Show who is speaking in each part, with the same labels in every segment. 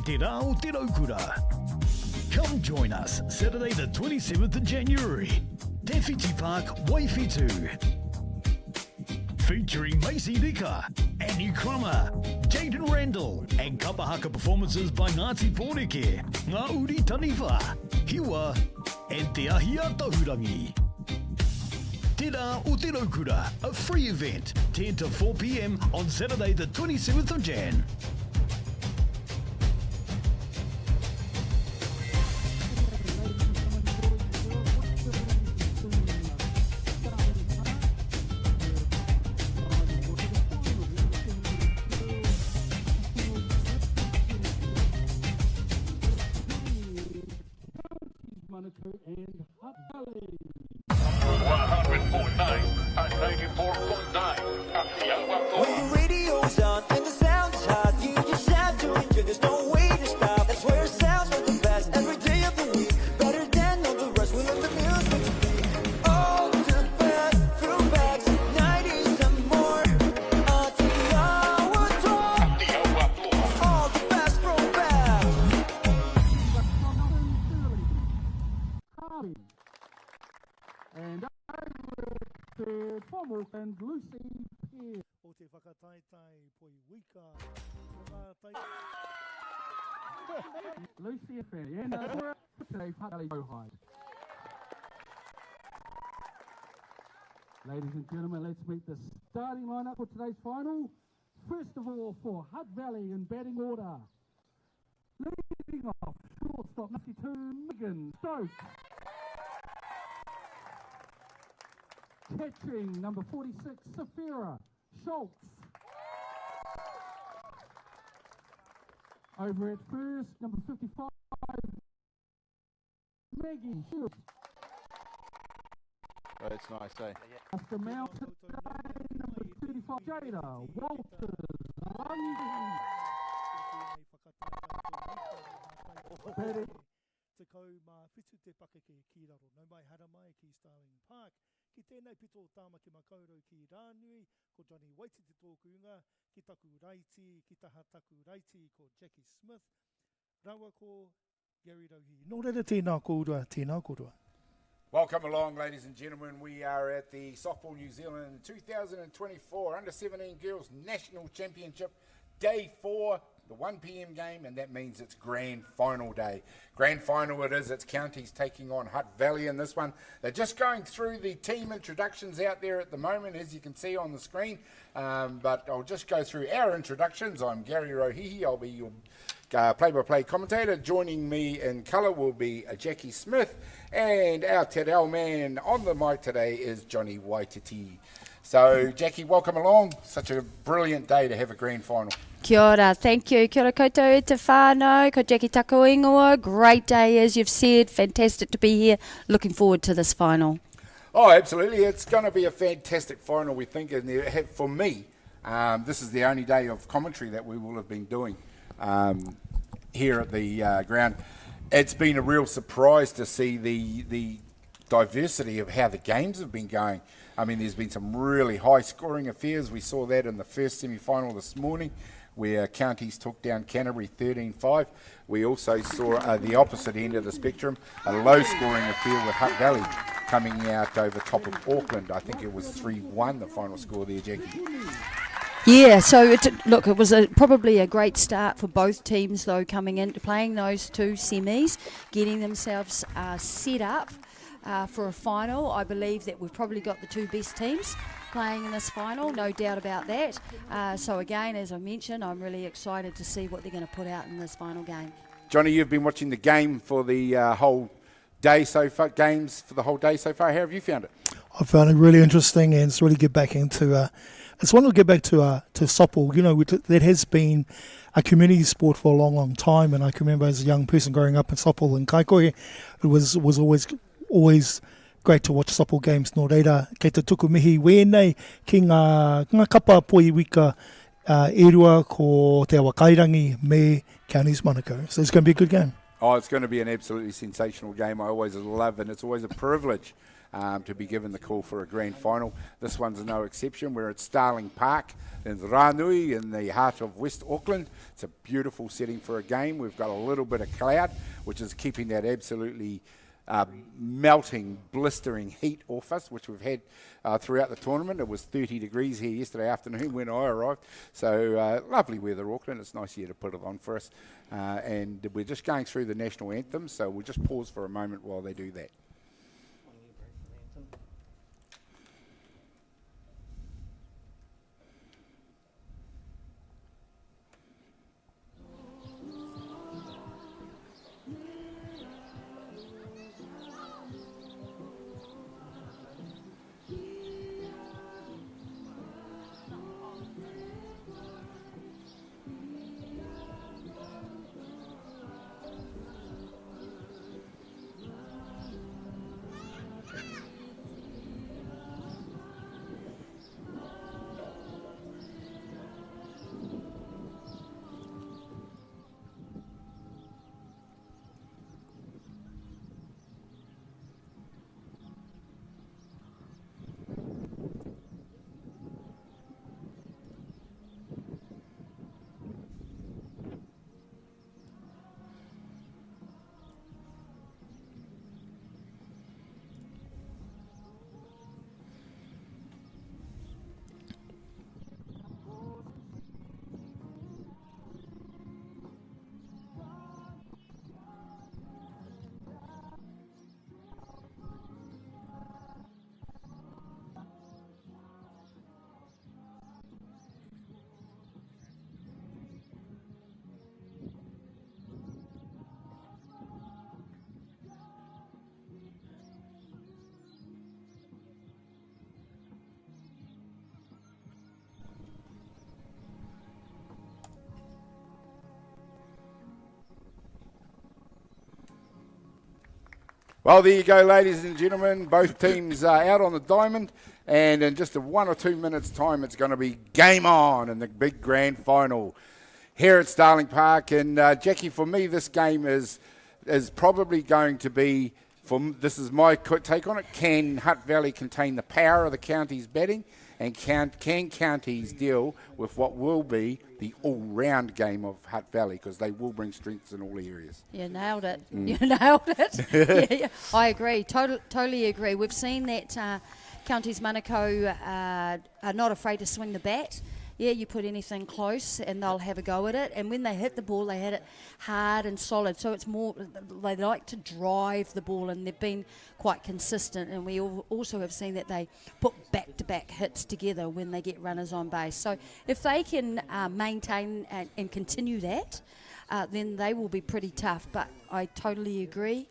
Speaker 1: Te rao te raukura. Come join us Saturday the 27th of January, Te Whiti Park, Waiwhitu. Featuring Macy Rika, Annie Crummer, Jaden Randall, and kapahaka performances by Ngāti Pōreke, Ngā Uri Taniwha, Hiwa, and Te Ahia Tahurangi. Te Rā o Te Raukura, a free event, 10 to 4 p.m. on Saturday the 27th of Jan.
Speaker 2: Manukau and Hutt Valley.
Speaker 3: 100.9 and 94.9 Atiawa Toa.
Speaker 4: When the radio's on and the sound is hot, you just have to enjoy. There's no way to stop. That's where it sounds like the best. Every day of the week, better than all the rest. We let the music speak. All the best throwbacks, 90s and more. Atiawa Toa.
Speaker 3: Atiawa Toa.
Speaker 4: All the best throwbacks.
Speaker 2: And Tom and Lucy Pierre.
Speaker 1: O te whakataitai poi wika.
Speaker 2: Lucy Fair, and today Pakali Bohide. Ladies and gentlemen, let's meet the starting lineup for today's final. First of all, for Hutt Valley in batting order. Leading off, shortstop 92, Megan Stokes. Catching, number 46, Safira Schultz. Over at first, number 55, Maggie Shields.
Speaker 5: Oh, it's nice, eh?
Speaker 2: After Mountain, number 35, Jada Walters. Batting.
Speaker 1: Te kau mā whitu te pakeke ki raro. Nau mai hara mai ki Starling Park. Ki tēnei pito tāma ki makaurau ki Rānui, ko Johnny Waiti te tōku unga, ki taku raiti, ki taha taku raiti, ko Jackie Smith. Rawa ko Gary Rauhi. Nō reira tēnā kōrua, tēnā kōrua.
Speaker 5: Welcome along, ladies and gentlemen. We are at the Softball New Zealand 2024 Under-17 Girls National Championship, Day 4, the 1 p.m. game, and that means it's grand final day. Grand final it is. It's Counties taking on Hutt Valley in this one. They're just going through the team introductions out there at the moment, as you can see on the screen. But I'll just go through our introductions. I'm Gary Rohihi. I'll be your play-by-play commentator. Joining me in colour will be Jackie Smith, and our Te Reo man on the mic today is Johnny Waititi. So, Jackie, welcome along. Such a brilliant day to have a grand final.
Speaker 6: Kia ora, thank you. Kia ora koutou e te whānau, ko Jackie Taku ingoa. Great day, as you've said. Fantastic to be here. Looking forward to this final.
Speaker 5: Oh, absolutely. It's going to be a fantastic final, we think. And for me, this is the only day of commentary that we will have been doing here at the ground. It's been a real surprise to see the diversity of how the games have been going. I mean, there's been some really high-scoring affairs. We saw that in the first semi-final this morning, where Counties took down Canterbury 13-5. We also saw the opposite end of the spectrum, a low-scoring affair with Hutt Valley coming out over top of Auckland. I think it was 3-1, the final score there, Jackie.
Speaker 6: Yeah, so it was probably a great start for both teams, though, coming into playing those two semis, getting themselves set up for a final. I believe that we've probably got the two best teams playing in this final, no doubt about that. So again, as I mentioned, I'm really excited to see what they're going to put out in this final game.
Speaker 5: Johnny, you've been watching the game for the whole day so far, games for the whole day so far. How have you found it?
Speaker 7: I found it really interesting, and it's really get back into it's one to get back to softball. You know, that has been a community sport for a long, long time, and I can remember as a young person growing up in softball in Kaikohe, it was always great to watch softball games. Nō reira, kei te tuku mihi wēnei ki ngā kapa poi wika e rua ko te awa kairangi me Counties Manukau. So it's going to be a good game.
Speaker 5: Oh, it's going to be an absolutely sensational game. I always love, and it's always a privilege to be given the call for a grand final. This one's no exception. We're at Starling Park in Rānui in the heart of West Auckland. It's a beautiful setting for a game. We've got a little bit of cloud, which is keeping that absolutely melting, blistering heat off us, which we've had throughout the tournament. It was 30 degrees here yesterday afternoon when I arrived. So lovely weather, Auckland. It's nice here to put it on for us. And we're just going through the national anthem, so we'll just pause for a moment while they do that. Well, there you go, ladies and gentlemen. Both teams are out on the diamond, and in just 1 or 2 minutes' time, it's going to be game on in the big grand final here at Starling Park. And Jackie, for me, this game is probably going to be, this is my take on it, can Hutt Valley contain the power of the county's batting, and can counties deal with what will be the all-round game of Hutt Valley, because they will bring strengths in all areas.
Speaker 6: You nailed it. You nailed it. Yeah. I agree. Totally agree. We've seen that counties Manukau are not afraid to swing the bat. Yeah, you put anything close and they'll have a go at it. And when they hit the ball, they hit it hard and solid. So it's more, they like to drive the ball, and they've been quite consistent. And we also have seen that they put back-to-back hits together when they get runners on base. So if they can maintain and continue that, then they will be pretty tough. But I totally agree.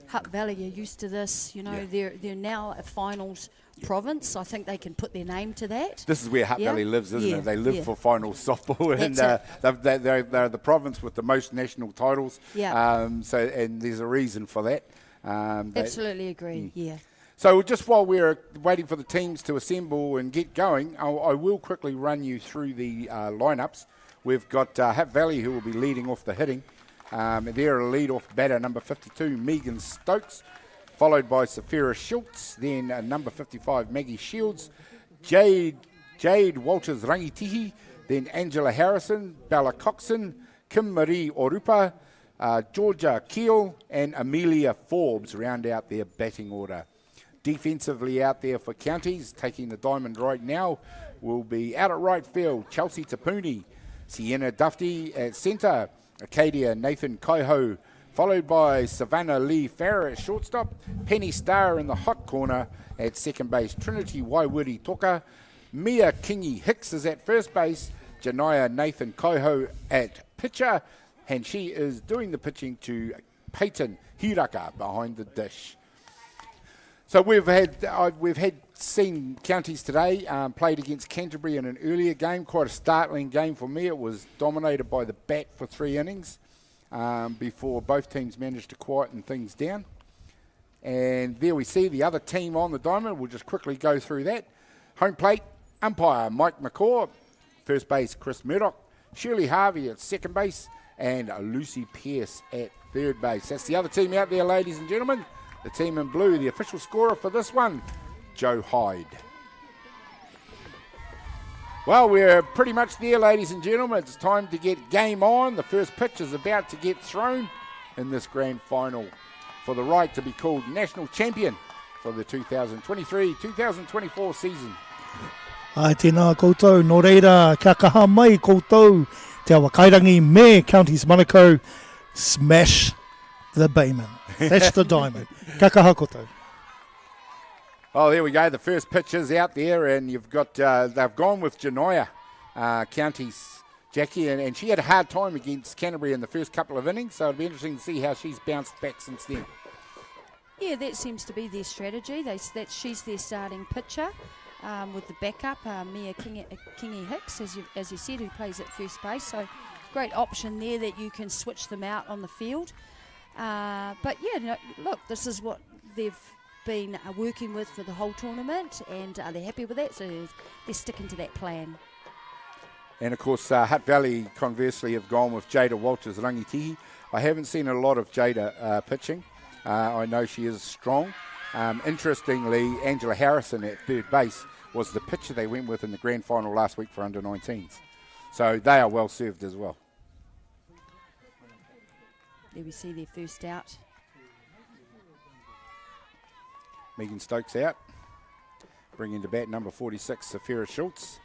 Speaker 6: Hutt Valley are used to this. You know, they're now a finals province. I think they can put their name to that.
Speaker 5: This is where Hutt Valley lives, isn't it? They live for finals softball, and they're the province with the most national titles. Yeah. And there's a reason for that.
Speaker 6: Absolutely agree. Yeah.
Speaker 5: So just while we're waiting for the teams to assemble and get going, I will quickly run you through the lineups. We've got Hutt Valley, who will be leading off the hitting. They're a lead-off batter, number 52, Megan Stokes, followed by Sapphira Schultz, then number 55, Maggie Shields, Jade Walters Rangitihi, then Angela Harrison, Bella Coxon, Kim Marie Orupa, Georgia Keel, and Amelia Forbes round out their batting order. Defensively out there for counties, taking the diamond right now, will be out at right field, Chelsea Tapuni, Sienna Dufty at centre, Acadia Nathan Kaiho, followed by Savannah Lee Farrer at shortstop, Penny Starr in the hot corner at second base, Trinity Waiwiri Toka, Mia Kingi Hicks is at first base, Janaya Nathan Kaiho at pitcher, and she is doing the pitching to Peyton Hiraka behind the dish. So we've seen counties today played against Canterbury in an earlier game, quite a startling game for me. It was dominated by the bat for 3 innings. Before both teams managed to quieten things down. And there we see the other team on the diamond. We'll just quickly go through that. Home plate, umpire Mike McCaw, first base Chris Murdoch, Shirley Harvey at second base, and Lucy Pearce at third base. That's the other team out there, ladies and gentlemen. The team in blue, the official scorer for this one, Joe Hyde. Well, we're pretty much there, ladies and gentlemen. It's time to get game on. The first pitch is about to get thrown in this grand final for the right to be called national champion for the 2023-2024 season.
Speaker 7: Ai tēnā koutou, nō reira, kia kaha mai koutou, te awa kairangi me Counties Manukau, smash the Bayman. That's the diamond. Kia kaha koutou.
Speaker 5: Oh, there we go. The first pitch is out there, and you've got they've gone with Janaya Counties, Jackie, and she had a hard time against Canterbury in the first couple of innings, so it'll be interesting to see how she's bounced back since then.
Speaker 6: Yeah, that seems to be their strategy. She's their starting pitcher with the backup, Mia Kingi Hicks, as you said, who plays at first base. So great option there that you can switch them out on the field. But yeah, no, look, this is what they've been working with for the whole tournament, and they're happy with that, so they're sticking to that plan.
Speaker 5: And of course, Hutt Valley conversely have gone with Jada Walters Rangitihi. I haven't seen a lot of Jada pitching. I know she is strong. Interestingly, Angela Harrison at third base was the pitcher they went with in the grand final last week for under-19s. So they are well served as well.
Speaker 6: There we see their first out.
Speaker 5: Megan Stokes out. Bringing to bat number 46, Sapphira Schultz.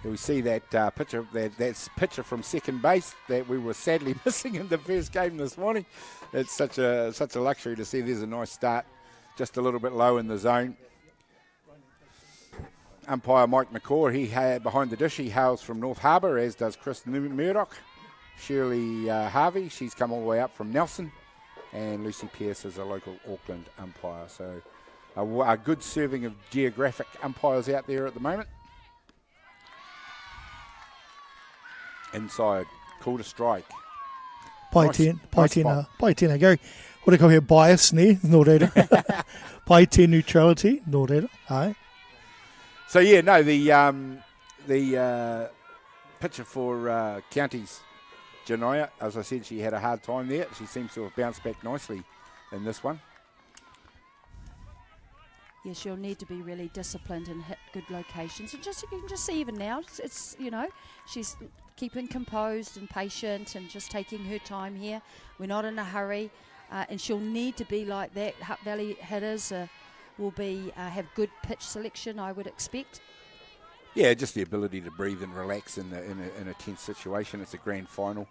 Speaker 5: Here we see that that's pitcher from second base that we were sadly missing in the first game this morning. It's such a luxury to see. There's a nice start, just a little bit low in the zone. Umpire Mike McCaw, he had behind the dish. He hails from North Harbour, as does Chris Murdoch. Shirley Harvey, she's come all the way up from Nelson. And Lucy Pearce is a local Auckland umpire. So a good serving of geographic umpires out there at the moment. Inside, call to strike.
Speaker 7: Paitena, Gary. What do you call here? Bias, ne? Nō reira. Paitena neutrality, nō reira. Aye.
Speaker 5: So yeah, no, the pitcher for Counties, Genoa, as I said, she had a hard time there. She seems to have bounced back nicely in this one.
Speaker 6: Yeah, she'll need to be really disciplined and hit good locations. And just you can just see even now, it's she's keeping composed and patient and just taking her time here. We're not in a hurry, and she'll need to be like that. Hutt Valley hitters will be have good pitch selection, I would expect.
Speaker 5: Yeah, just the ability to breathe and relax in a tense situation. It's a grand final.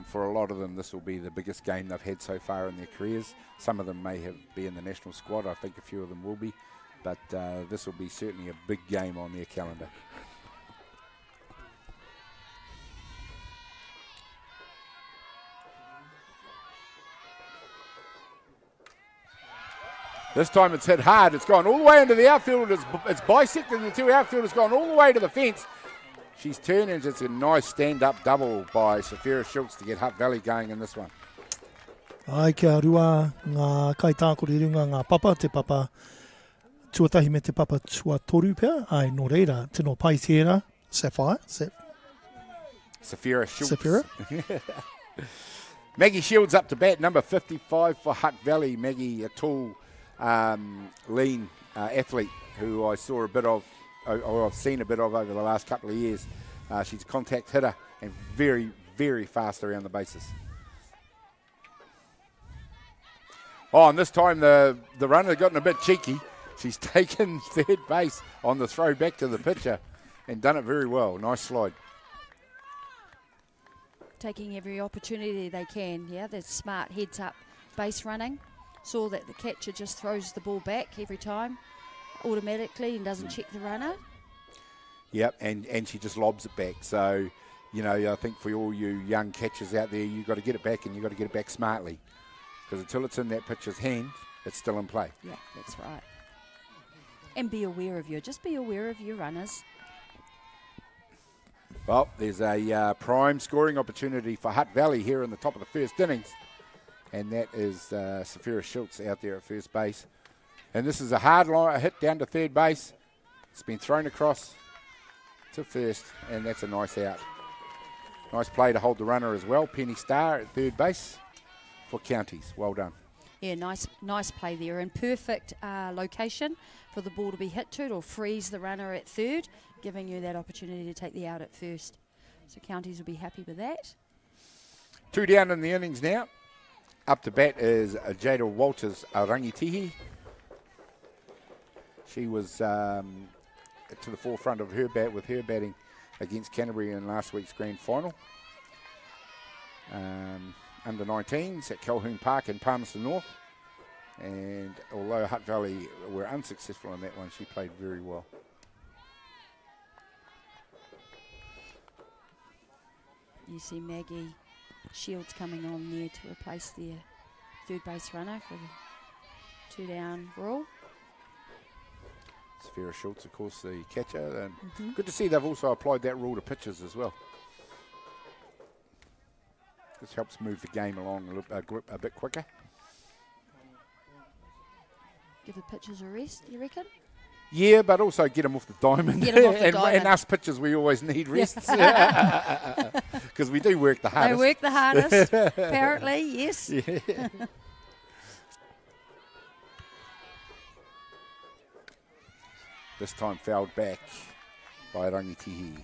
Speaker 5: For a lot of them, this will be the biggest game they've had so far in their careers. Some of them may be in the national squad. I think a few of them will be. But this will be certainly a big game on their calendar. This time it's hit hard. It's gone all the way into the outfield. It's bisecting the two outfielders, gone all the way to the fence. She's turned, and it's a nice stand-up double by Safira Schultz to get Hutt Valley going in this one.
Speaker 7: Ai kia rua ngā kaitākore runga ngā papa, te papa tuatahi me te papa tuatoru pia. Ai nō reira, tino Paitera, Safira Schultz. Safira.
Speaker 5: Maggie Shields up to bat, number 55 for Hutt Valley. Maggie, a tall, lean athlete who I saw a bit of, or I've seen a bit of over the last couple of years. She's a contact hitter and very, very fast around the bases. Oh, and this time the runner gotten a bit cheeky. She's taken third base on the throw back to the pitcher and done it very well. Nice slide.
Speaker 6: Taking every opportunity they can, yeah, that's smart heads up base running. Saw that the catcher just throws the ball back every time automatically and doesn't check the runner.
Speaker 5: Yep, and she just lobs it back. So, I think for all you young catchers out there, you've got to get it back and you've got to get it back smartly. Because until it's in that pitcher's hand, it's still in play.
Speaker 6: Yeah, that's right. And be aware of your runners.
Speaker 5: Well, there's a prime scoring opportunity for Hutt Valley here in the top of the first innings. And that is Safira Schultz out there at first base. And this is a hard line, a hit down to third base. It's been thrown across to first, and that's a nice out. Nice play to hold the runner as well. Penny Starr at third base for Counties. Well done.
Speaker 6: Yeah, nice play there. And perfect location for the ball to be hit to. It'll freeze the runner at third, giving you that opportunity to take the out at first. So Counties will be happy with that.
Speaker 5: 2 down in the innings now. Up to bat is Jada Walters Rangitihi. She was to the forefront of her bat with her batting against Canterbury in last week's grand final. Under 19s at Calhoun Park in Palmerston North. And although Hutt Valley were unsuccessful in that one, she played very well.
Speaker 6: You see Maggie Shields coming on there to replace their third base runner for the 2 down rule.
Speaker 5: Safira Schultz, of course, the catcher. And good to see they've also applied that rule to pitchers as well. This helps move the game along a bit quicker.
Speaker 6: Give the pitchers a rest, you reckon?
Speaker 5: Yeah, but also get them off the diamond.
Speaker 6: Get 'em off the diamond.
Speaker 5: And us pitchers, we always need rests. Because we do work the hardest.
Speaker 6: They work the hardest, apparently, yes.
Speaker 5: Yeah. This time fouled back by Rangitihi.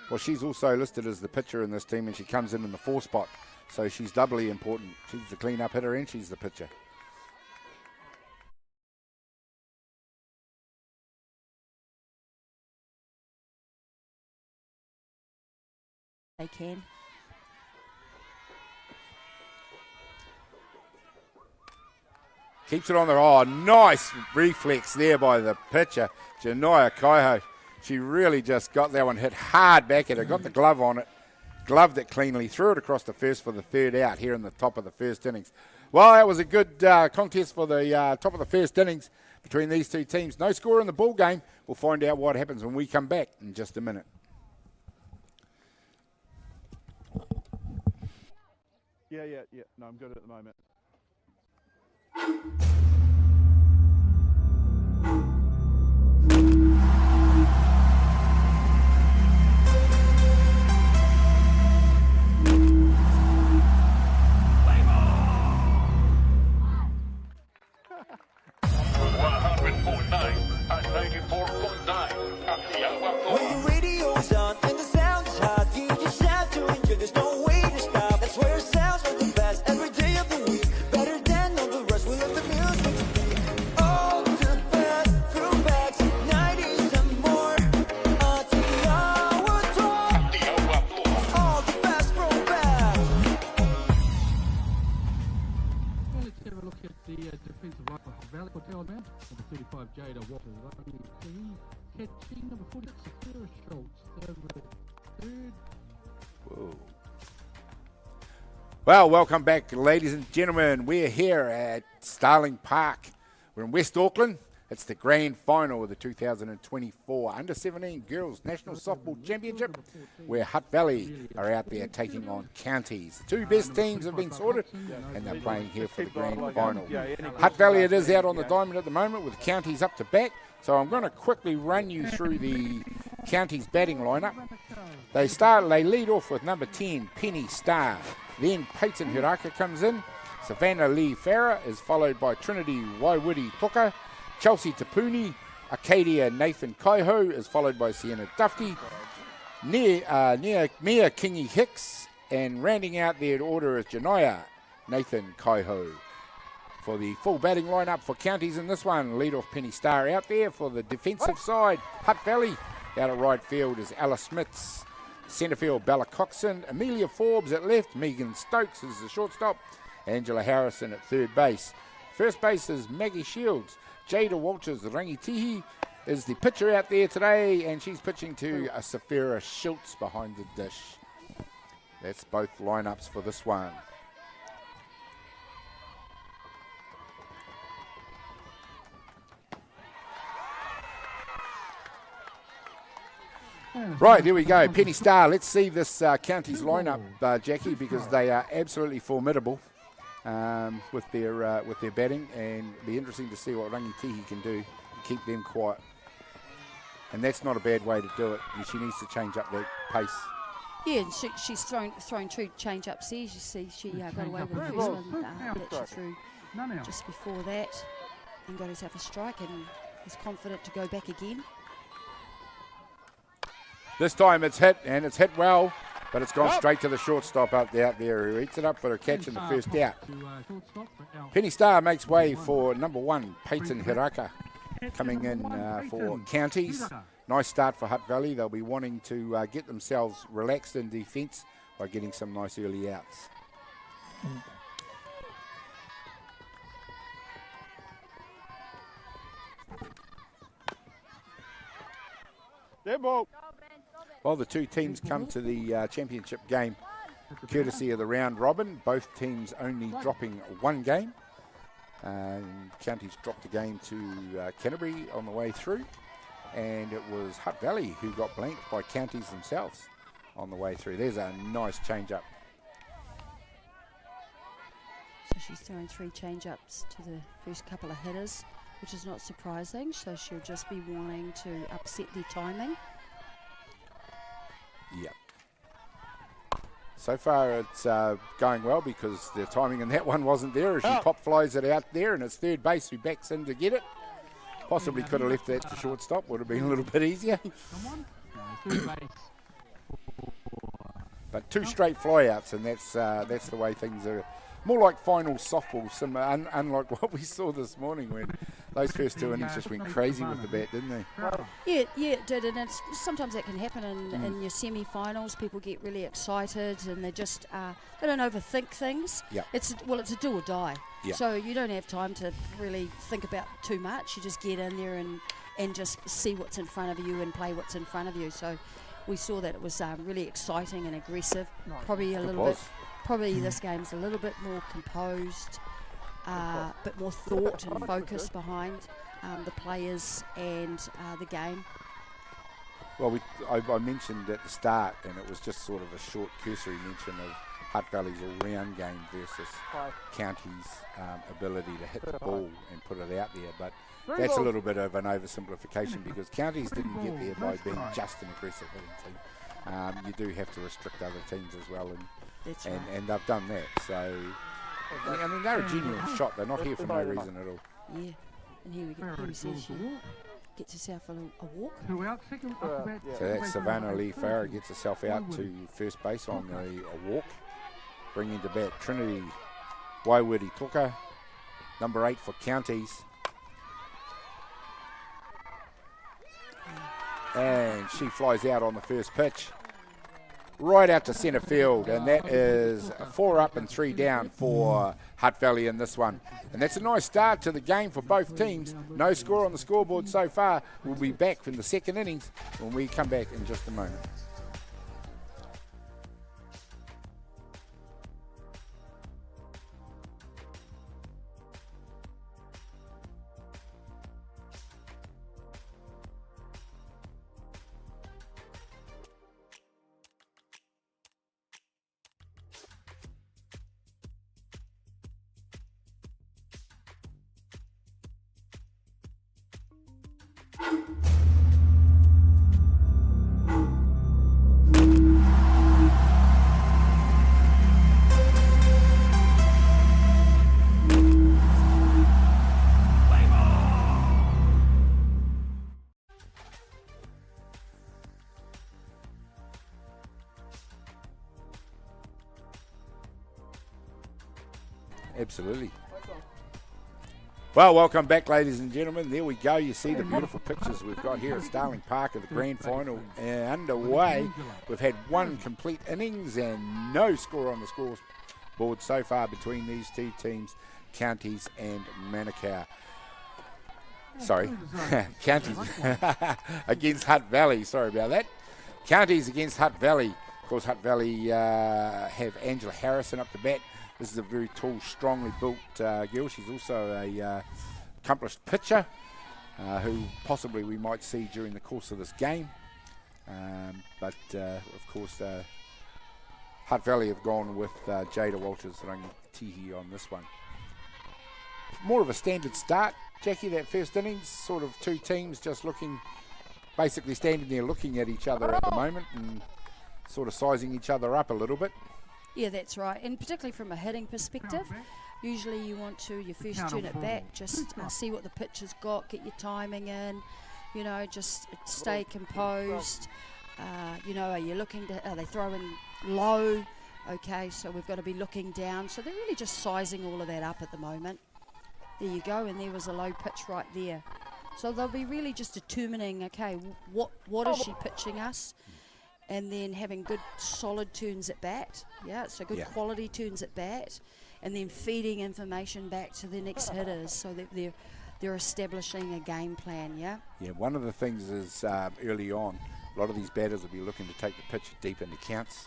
Speaker 5: Well, she's also listed as the pitcher in this team, and she comes in the 4 spot. So she's doubly important. She's the clean-up hitter and she's the pitcher.
Speaker 6: They can.
Speaker 5: Keeps it on the nice reflex there by the pitcher, Genoa Kaiho. She really just got that one hit hard back at her, got the glove on it, gloved it cleanly, threw it across the first for the third out here in the top of the first innings. Well, that was a good contest for the top of the first innings between these two teams. No score in the ball game. We'll find out what happens when we come back in just a minute.
Speaker 8: Yeah. No, I'm good at the moment.
Speaker 3: At 94.9 Atiawa Toa.
Speaker 4: When the radio's on and the sound is hot, you just have to enjoy. There's no way to stop. That's where it sounds like the best every day of the week. Better than all the rest. We love the music to be all the best throwbacks, 90s and more. Atiawa Toa, all the best throwbacks.
Speaker 2: Well, let's have a look at the defensive line for Valley. Hotel man, number 35, Jada Walters. Catching number 46, Sarah Schultz. Over the third.
Speaker 5: Whoa. Well, welcome back, ladies and gentlemen. We're here at Starling Park. We're in West Auckland. It's the grand final of the 2024 Under-17 Girls National Softball Championship, where Hutt Valley are out there taking on counties. The two best teams have been sorted, and they're playing here for the grand final. Hutt Valley it is out on the diamond at the moment with the counties up to bat. So I'm going to quickly run you through the counties batting lineup. They lead off with number 10, Penny Starr. Then Peyton Hiraka comes in. Savannah Lee Farah is followed by Trinity Waiwiri Toka. Chelsea Tapuni, Acadia Nathan Kaiho is followed by Sienna Dufty. Mia Kingy Hicks, and rounding out their order is Janaya Nathan Kaiho. For the full batting lineup for counties in this one, lead off Penny Starr out there. For the defensive side, Hutt Valley out at right field is Ella Smits. Centre field, Bella Coxon. Amelia Forbes at left. Megan Stokes is the shortstop. Angela Harrison at third base. First base is Maggie Shields. Jada Walters, the Rangitihi, is the pitcher out there today, and she's pitching to Safira Schultz behind the dish. That's both lineups for this one. Right, there we go. Penny Starr. Let's see this county's lineup, Jackie, because they are absolutely formidable with their batting, and it'll be interesting to see what Rangitihi can do to keep them quiet. And that's not a bad way to do it. And she needs to change up that pace.
Speaker 6: Yeah, and she's thrown two change-ups there. You see she got away with the first one that she threw just before that and got herself a strike and is confident to go back again.
Speaker 5: This time it's hit, and it's hit well, but it's gone straight to the shortstop out there who eats it up for a catch in the first out. Penny Starr makes way for number 1, Peyton Hiraka, coming in for counties. Nice start for Hutt Valley. They'll be wanting to get themselves relaxed in defence by getting some nice early outs. Well, the two teams come to the championship game courtesy of the round robin. Both teams only dropping one game. Counties dropped a game to Canterbury on the way through. And it was Hutt Valley who got blanked by counties themselves on the way through. There's a nice change-up.
Speaker 6: So she's throwing 3 change-ups to the first couple of hitters, which is not surprising. So she'll just be wanting to upset their timing.
Speaker 5: Yep. So far it's going well because the timing in that one wasn't there. As she pop flies it out there, and it's third base who backs in to get it. Possibly could have left that to shortstop, would have been a little bit easier. But 2 straight flyouts, and that's the way things are. More like final softball, unlike what we saw this morning when those first 2 innings just went crazy with the bat, didn't they?
Speaker 6: Yeah, it did, and sometimes that can happen in your semi-finals. People get really excited and they just they don't overthink things.
Speaker 5: Yep.
Speaker 6: It's a do or die.
Speaker 5: Yep.
Speaker 6: So you don't have time to really think about too much. You just get in there and just see what's in front of you and play what's in front of you. So we saw that it was really exciting and aggressive. Probably a little bit. Probably this game's a little bit more composed, bit more thought and focus behind the players and the game.
Speaker 5: Well, I mentioned at the start, and it was just sort of a short cursory mention of Hutt Valley's all-round game versus County's ability to hit the ball and put it out there. But that's a little bit of an oversimplification because Counties didn't get there by being just an aggressive hitting team. You do have to restrict other teams as well, and they've done that. So, I mean, they're a genuine shot. They're not here for no reason at all.
Speaker 6: Yeah, and here we go. Here says she gets herself a walk.
Speaker 5: So that's Savannah Lee Farah gets herself out to first base on a walk. Bringing to bat Trinity Waiwiri Toka, number 8 for Counties. And she flies out on the first pitch, right out to centre field, and that is 4 up and 3 down for Hutt Valley in this one. And that's a nice start to the game for both teams. No score on the scoreboard so far. We'll be back from the second innings when we come back in just a moment. Absolutely. Well, welcome back, ladies and gentlemen. There we go. You see the beautiful pictures we've got here at Starling Park of the grand final underway. We've had 1 complete innings and no score on the scoreboard so far between these two teams, Counties and Manukau. Sorry, Counties against Hutt Valley. Sorry about that. Counties against Hutt Valley. Of course, Hutt Valley have Angela Harrison up to bat. This is a very tall, strongly built girl. She's also a accomplished pitcher who possibly we might see during the course of this game. But of course, Hutt Valley have gone with Jada Walters-Rangitihi on this one. More of a standard start, Jackie, that first innings. Sort of two teams just basically standing there looking at each other at the moment and sort of sizing each other up a little bit.
Speaker 6: Yeah, that's right, and particularly from a hitting perspective, usually you want to, your first turn at bat, just see what the pitch has got, get your timing in, just stay composed. Are you are they throwing low? Okay, so we've got to be looking down. So they're really just sizing all of that up at the moment. There you go, and there was a low pitch right there. So they'll be really just determining, okay, what is she pitching us? And then having good solid turns at bat, so good quality turns at bat, and then feeding information back to the next hitters so that they're establishing a game plan, Yeah,
Speaker 5: one of the things is early on, a lot of these batters will be looking to take the pitch deep into counts,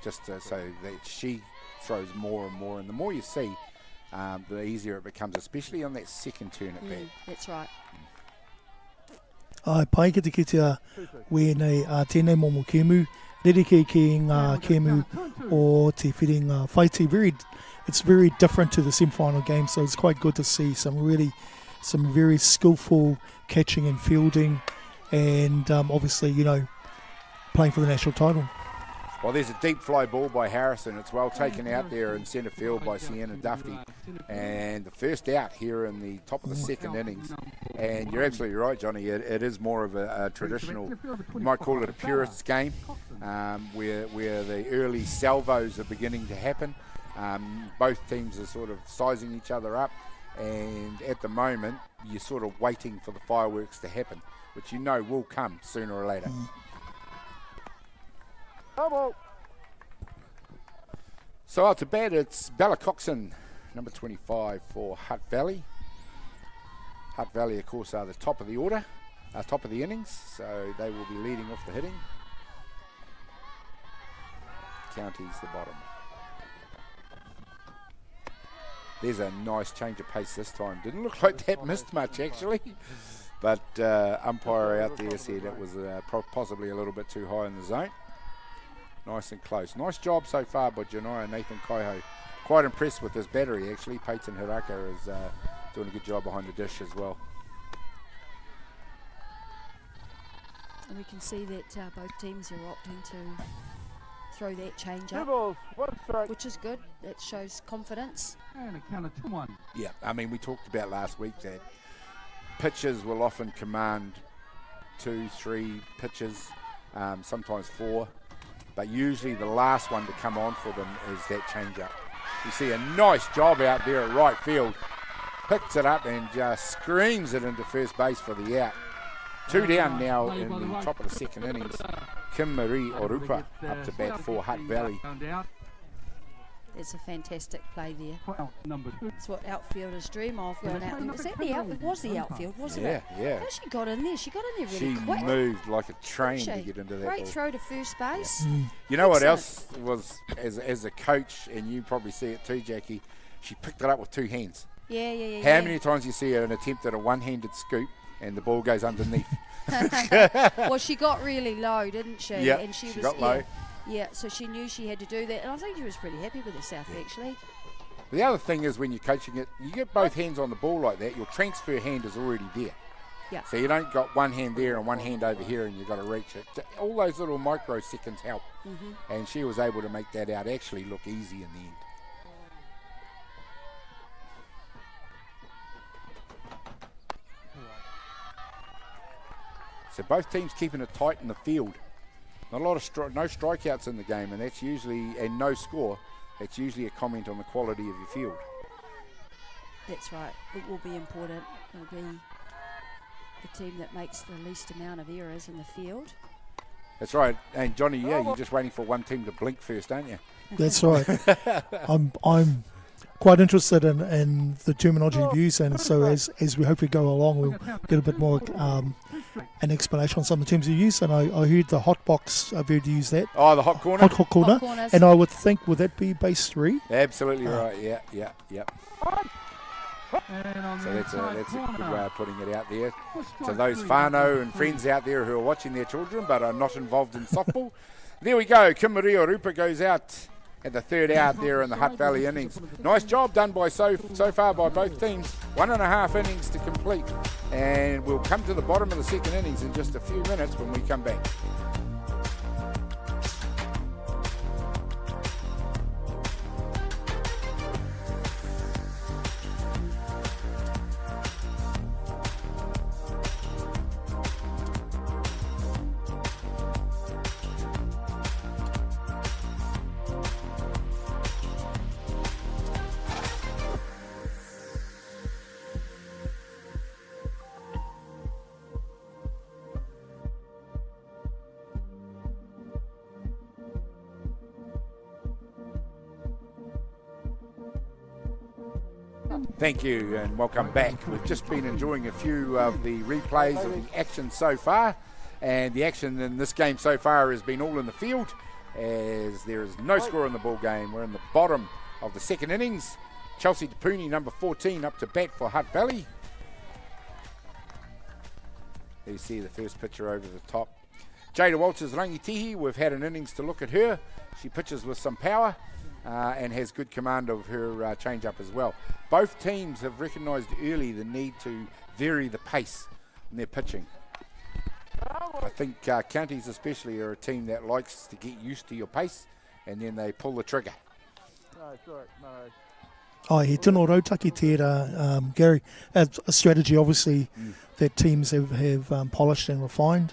Speaker 5: just so that she throws more and more, and the more you see, the easier it becomes, especially on that second turn at bat.
Speaker 6: That's right.
Speaker 7: Ai pai ki te kitea wēnei tēnei momo kemu, rereke ki ngā kemu o te whiring whaiti. It's very different to the semi-final game, so it's quite good to see some very skillful catching and fielding, and obviously, playing for the national title.
Speaker 5: Well, there's a deep fly ball by Harrison. It's well taken out there in centre field by Sienna Duffy. And the first out here in the top of the second innings. And you're absolutely right, Johnny. It is more of a traditional, you might call it a purist's game, where the early salvos are beginning to happen. Both teams are sort of sizing each other up. And at the moment, you're sort of waiting for the fireworks to happen, which will come sooner or later. So out to bat, it's Bella Coxon, number 25 for Hutt Valley. Hutt Valley, of course, are the top of the order, top of the innings, so they will be leading off the hitting. Counties the bottom. There's a nice change of pace this time. Didn't look like that missed much, actually. But umpire out there said it was possibly a little bit too high in the zone. Nice and close. Nice job so far by Janaya Nathan Kaiho. Quite impressed with his battery, actually. Peyton Hiraka is doing a good job behind the dish as well.
Speaker 6: And we can see that both teams are opting to throw that change
Speaker 8: Two
Speaker 6: up,
Speaker 8: balls, one strike.
Speaker 6: which is good. That shows confidence.
Speaker 2: And a count of 2-1.
Speaker 5: Yeah, I mean, we talked about last week that pitchers will often command 2, 3 pitches, sometimes 4, but usually the last one to come on for them is that change-up. You see a nice job out there at right field. Picks it up and just screams it into first base for the out. 2 down now in the top of the second innings. Kim Marie Orupa up to bat for Hutt Valley.
Speaker 6: It's a fantastic play there.
Speaker 2: Well, number 2.
Speaker 6: It's what outfielders dream of going out there. Was that the outfield? It was the outfield, wasn't
Speaker 5: Yeah,
Speaker 6: it?
Speaker 5: yeah.
Speaker 6: How she got in there? She got in there
Speaker 5: She
Speaker 6: really quick.
Speaker 5: moved like a train
Speaker 6: She?
Speaker 5: to get into that
Speaker 6: Great
Speaker 5: ball.
Speaker 6: throw to first base.
Speaker 5: You know what
Speaker 6: Excellent.
Speaker 5: else was, as a coach, and you probably see it too, Jackie, she picked it up with 2 hands.
Speaker 6: Yeah.
Speaker 5: How many times you see an attempt at a one-handed scoop and the ball goes underneath?
Speaker 6: Well, she got really low, didn't she?
Speaker 5: Yeah,
Speaker 6: and she
Speaker 5: got low.
Speaker 6: Yeah, so she knew she had to do that, and I think she was pretty happy with herself, actually.
Speaker 5: The other thing is when you're coaching it, you get both hands on the ball like that, your transfer hand is already there.
Speaker 6: Yeah.
Speaker 5: So you don't got one hand there and one hand over here and you've got to reach it. All those little microseconds help. And she was able to make that out actually look easy in the end. So both teams keeping it tight in the field. Not a lot of no strikeouts in the game, and that's usually, and no score. That's usually a comment on the quality of your field.
Speaker 6: That's right. It will be important. It'll be the team that makes the least amount of errors in the field.
Speaker 5: That's right. And Johnny, yeah, you're just waiting for one team to blink first, aren't you?
Speaker 7: That's right. I'm quite interested in the terminology of use, and so as we hopefully go along, we'll get a bit more an explanation on some of the terms you use. And I heard the hot box. I've heard you use that.
Speaker 5: Oh, the hot corner?
Speaker 7: Hot corner.
Speaker 6: Hot corners.
Speaker 7: And I would think, would that be base 3?
Speaker 5: Absolutely right. Yeah.
Speaker 2: And on
Speaker 5: So
Speaker 2: the
Speaker 5: that's a
Speaker 2: inside
Speaker 5: good way
Speaker 2: corner.
Speaker 5: of putting it out there.
Speaker 2: For
Speaker 5: To
Speaker 2: strike
Speaker 5: those
Speaker 2: 3,
Speaker 5: whānau
Speaker 2: number
Speaker 5: and
Speaker 2: 3.
Speaker 5: friends out there who are watching their children but are not involved in softball. There we go. Kim Maria Rupa goes out at the third out there in the Hutt Valley innings. Nice job done by so far by both teams. 1.5 innings to complete. And we'll come to the bottom of the second innings in just a few minutes when we come back. Thank you and welcome back. We've just been enjoying a few of the replays of the action so far, and the action in this game so far has been all in the field as there is no score in the ball game. We're in the bottom of the second innings. Chelsea Tapuni, number 14, up to bat for Hutt Valley. There you see the first pitcher over the top. Jada Walters Rangitihi, we've had an innings to look at her. She pitches with some power. And has good command of her change-up as well. Both teams have recognised early the need to vary the pace in their pitching. I think counties especially are a team that likes to get used to your pace and then they pull the trigger.
Speaker 8: No, sorry, no.
Speaker 7: He tino rautaki tērā, Gary. A strategy, obviously, that teams have polished and refined.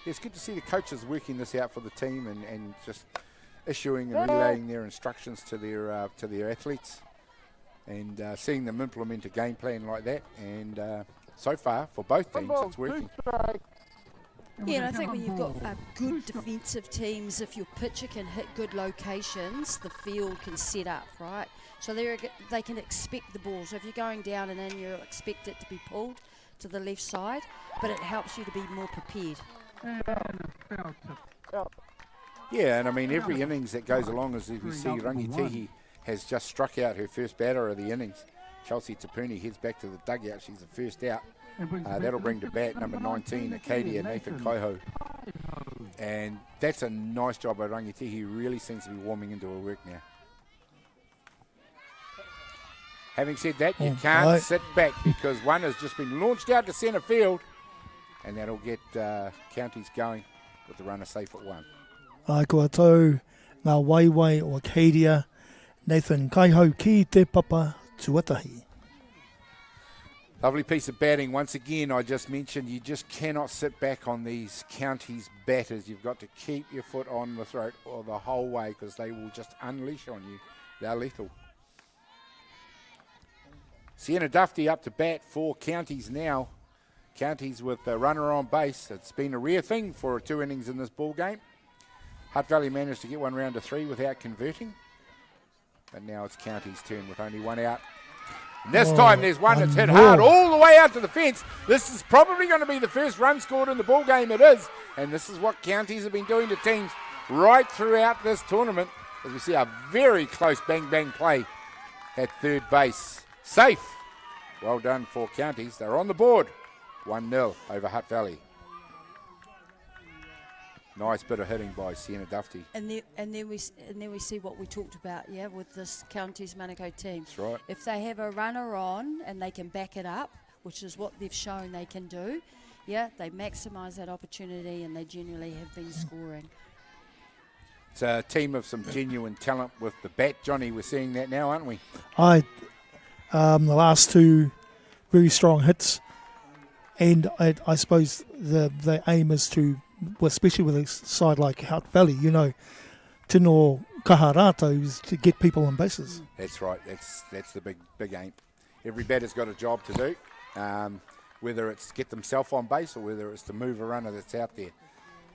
Speaker 5: It's good to see the coaches working this out for the team and just issuing and relaying their instructions to their athletes and seeing them implement a game plan like that. And so far, for both teams, it's working.
Speaker 6: Yeah, and I think when you've got good defensive teams, if your pitcher can hit good locations, the field can set up, right? So they can expect the ball. So if you're going down and in, you expect it to be pulled to the left side, but it helps you to be more prepared.
Speaker 2: And a foul tip.
Speaker 5: Yeah, and I mean, every innings that goes along, as we see, Rangitihi has just struck out her first batter of the innings. Chelsea Tapuni heads back to the dugout. She's the first out. That'll bring to bat number 19, Acadia Nathan Kaiho. And that's a nice job by Rangiti. He really seems to be warming into her work now. Having said that, you can't sit back because one has just been launched out to centre field, and that'll get Counties going with the runner safe at 1.
Speaker 7: Ai kua tau ngā waiwai o Acadia, Nathan Kaihau ki te papa tuatahi.
Speaker 5: Lovely piece of batting. Once again, I just mentioned you just cannot sit back on these Counties batters. You've got to keep your foot on the throat or the whole way because they will just unleash on you. They're lethal. Sienna Duffy up to bat for Counties now. Counties with the runner on base. It's been a rare thing for 2 innings in this ball game. Hutt Valley managed to get one round to 3 without converting. But now it's Counties' turn with only 1 out. And this time there's one that's hit hard all the way out to the fence. This is probably going to be the first run scored in the ball game. It is. And this is what Counties have been doing to teams right throughout this tournament. As we see a very close bang-bang play at third base. Safe. Well done for Counties. They're on the board. 1-0 over Hutt Valley. Nice bit of hitting by Sienna Duffy.
Speaker 6: And then we see what we talked about, with this Counties Manukau team.
Speaker 5: That's right.
Speaker 6: If they have a runner on and they can back it up, which is what they've shown they can do, they maximise that opportunity and they genuinely have been scoring.
Speaker 5: It's a team of some genuine talent with the bat. Johnny, we're seeing that now, aren't we?
Speaker 7: The last 2 very strong hits, and I suppose the aim is to, especially with a side like Hutt Valley, tino kaharata is to get people on bases.
Speaker 5: That's right. That's the big aim. Every batter's got a job to do, whether it's get themselves on base or whether it's to move a runner that's out there.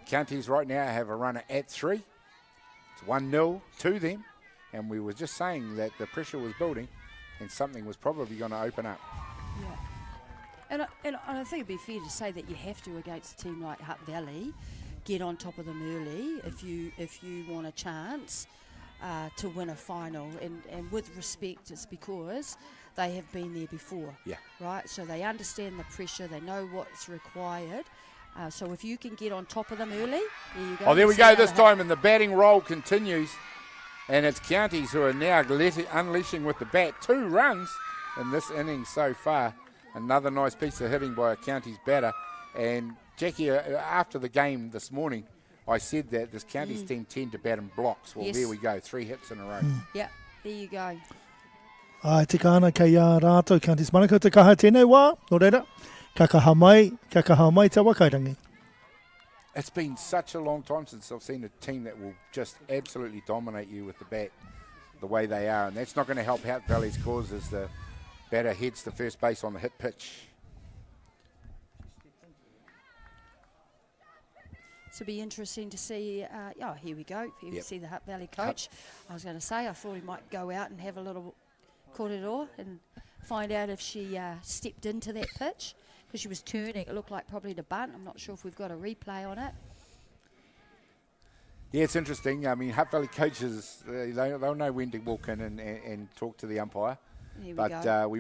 Speaker 5: Counties right now have a runner at 3. It's 1-0 to them, and we were just saying that the pressure was building and something was probably going to open up.
Speaker 6: Yeah. And I think it'd be fair to say that you have to, against a team like Hutt Valley, get on top of them early if you want a chance to win a final. And with respect, it's because they have been there before.
Speaker 5: Yeah.
Speaker 6: Right? So they understand the pressure. They know what's required. So if you can get on top of them early, there you go.
Speaker 5: Oh, there we go this time, and the batting roll continues. And it's Counties who are now unleashing with the bat. 2 runs in this inning so far. Another nice piece of hitting by a Counties batter. And Jackie, after the game this morning, I said that this Counties team tend to bat in blocks. Well, there we go. 3 hits in a row.
Speaker 6: Yeah, there you go.
Speaker 7: Ai, te kāna kei a rātou Counties Manukau, te kaha tēnei wā, no reira, kia kaha mai te wakairangi.
Speaker 5: It's been such a long time since I've seen a team that will just absolutely dominate you with the bat the way they are. And that's not going to help Hutt Valley's cause as the batter heads to first base on the hit pitch.
Speaker 6: So it'll be interesting to see, here we go. Here we see the Hutt Valley coach. I was going to say, I thought he might go out and have a little corridor and find out if she stepped into that pitch. Because she was turning, it looked like probably to bunt. I'm not sure if we've got a replay on it.
Speaker 5: Yeah, it's interesting. I mean, Hutt Valley coaches, they'll know when to walk in and talk to the umpire. We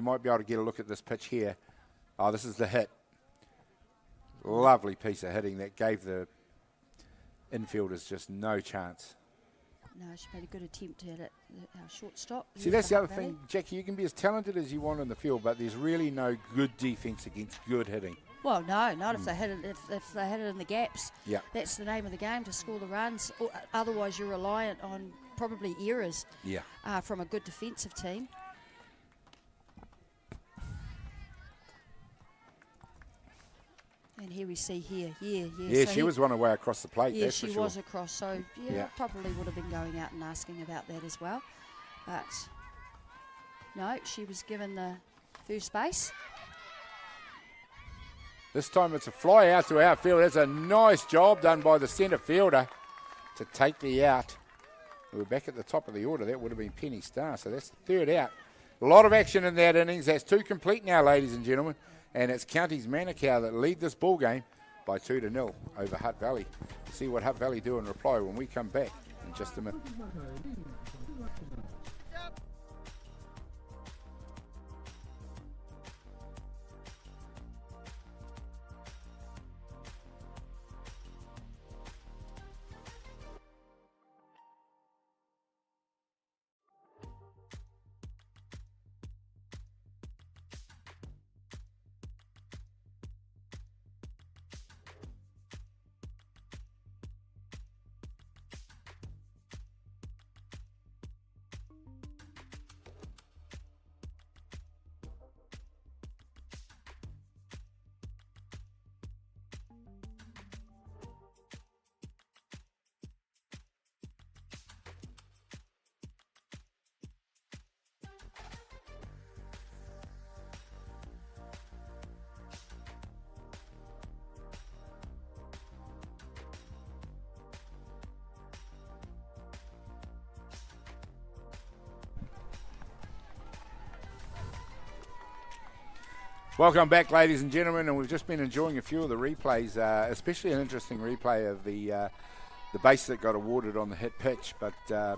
Speaker 5: might be able to get a look at this pitch here. Oh, this is the hit. Lovely piece of hitting that gave the infielders just no chance.
Speaker 6: No, she made a good attempt at it. Shortstop.
Speaker 5: See, that's the other thing, Jackie. You can be as talented as you want in the field, but there's really no good defence against good hitting.
Speaker 6: Well, no, not if they hit it. If they hit it in the gaps.
Speaker 5: Yeah.
Speaker 6: That's the name of the game, to score the runs. Otherwise, you're reliant on probably errors.
Speaker 5: Yeah.
Speaker 6: From a good defensive team. And here we see here,
Speaker 5: Yeah, so she was one away across the plate.
Speaker 6: Yeah,
Speaker 5: that's
Speaker 6: she
Speaker 5: for sure.
Speaker 6: was across. So probably would have been going out and asking about that as well. But no, she was given the first base.
Speaker 5: This time it's a fly out to outfield. That's a nice job done by the centre fielder to take the out. We're back at the top of the order. That would have been Penny Starr. So that's the third out. A lot of action in that innings. That's 2 complete now, ladies and gentlemen. And it's Counties Manukau that lead this ball game by 2-0 over Hutt Valley. See what Hutt Valley do in reply when we come back in just a minute. Welcome back, ladies and gentlemen, and we've just been enjoying a few of the replays, especially an interesting replay of the base that got awarded on the hit pitch, but the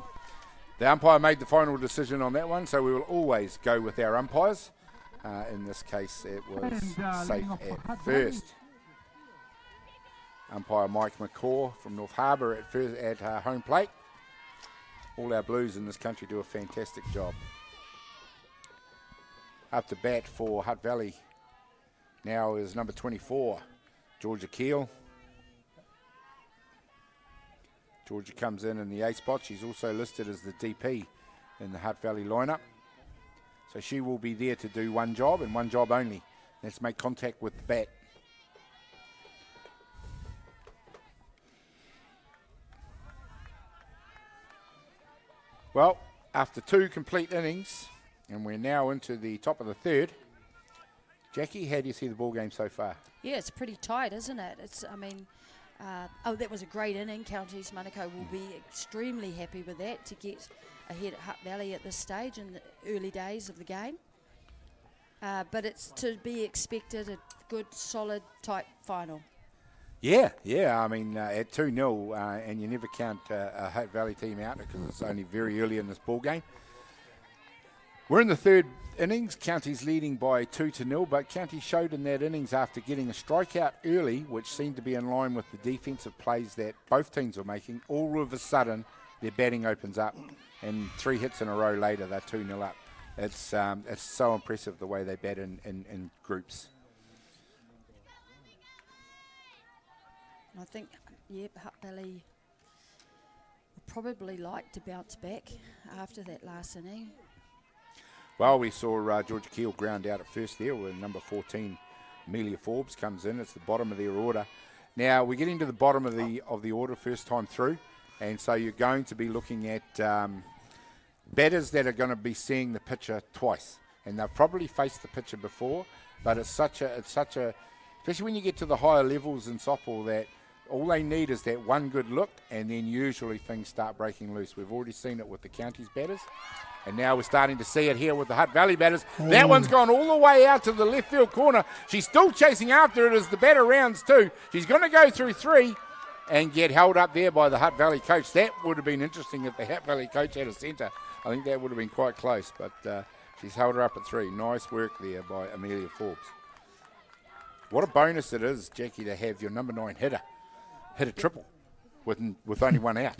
Speaker 5: umpire made the final decision on that one, so we will always go with our umpires. In this case, it was safe at first. Umpire Mike McCaw from North Harbour at home plate. All our Blues in this country do a fantastic job. Up to bat for Hutt Valley now is number 24, Georgia Keel. Georgia comes in the A spot. She's also listed as the DP in the Hutt Valley lineup. So she will be there to do one job and one job only. That's make contact with the bat. Well, after 2 complete innings, and we're now into the top of the third. Jackie, how do you see the ball game so far?
Speaker 6: Yeah, it's pretty tight, isn't it? That was a great inning. Counties Manukau will be extremely happy with that to get ahead at Hutt Valley at this stage in the early days of the game. But it's to be expected a good, solid, tight final.
Speaker 5: Yeah. I mean, at 2-0, and you never count a Hutt Valley team out because it's only very early in this ball game. We're in the third innings. Counties leading by 2-0, but Counties showed in that innings after getting a strikeout early, which seemed to be in line with the defensive plays that both teams were making. All of a sudden, their batting opens up, and 3 hits in a row later, they're 2-0 up. It's so impressive the way they bat in groups.
Speaker 6: I think, Hutt Valley would probably like to bounce back after that last inning.
Speaker 5: Well, we saw Georgia Keel ground out at first there with number 14, Amelia Forbes comes in. It's the bottom of their order. Now, we're getting to the bottom of the order first time through, and so you're going to be looking at batters that are going to be seeing the pitcher twice, and they've probably faced the pitcher before, but it's such a, especially when you get to the higher levels in softball, that all they need is that one good look, and then usually things start breaking loose. We've already seen it with the Counties batters. And now we're starting to see it here with the Hutt Valley batters. That one's gone all the way out to the left field corner. She's still chasing after it as the batter rounds 2. She's going to go through 3 and get held up there by the Hutt Valley coach. That would have been interesting if the Hutt Valley coach had a centre. I think that would have been quite close, but she's held her up at 3. Nice work there by Amelia Forbes. What a bonus it is, Jackie, to have your number 9 hitter hit a triple with only 1 out.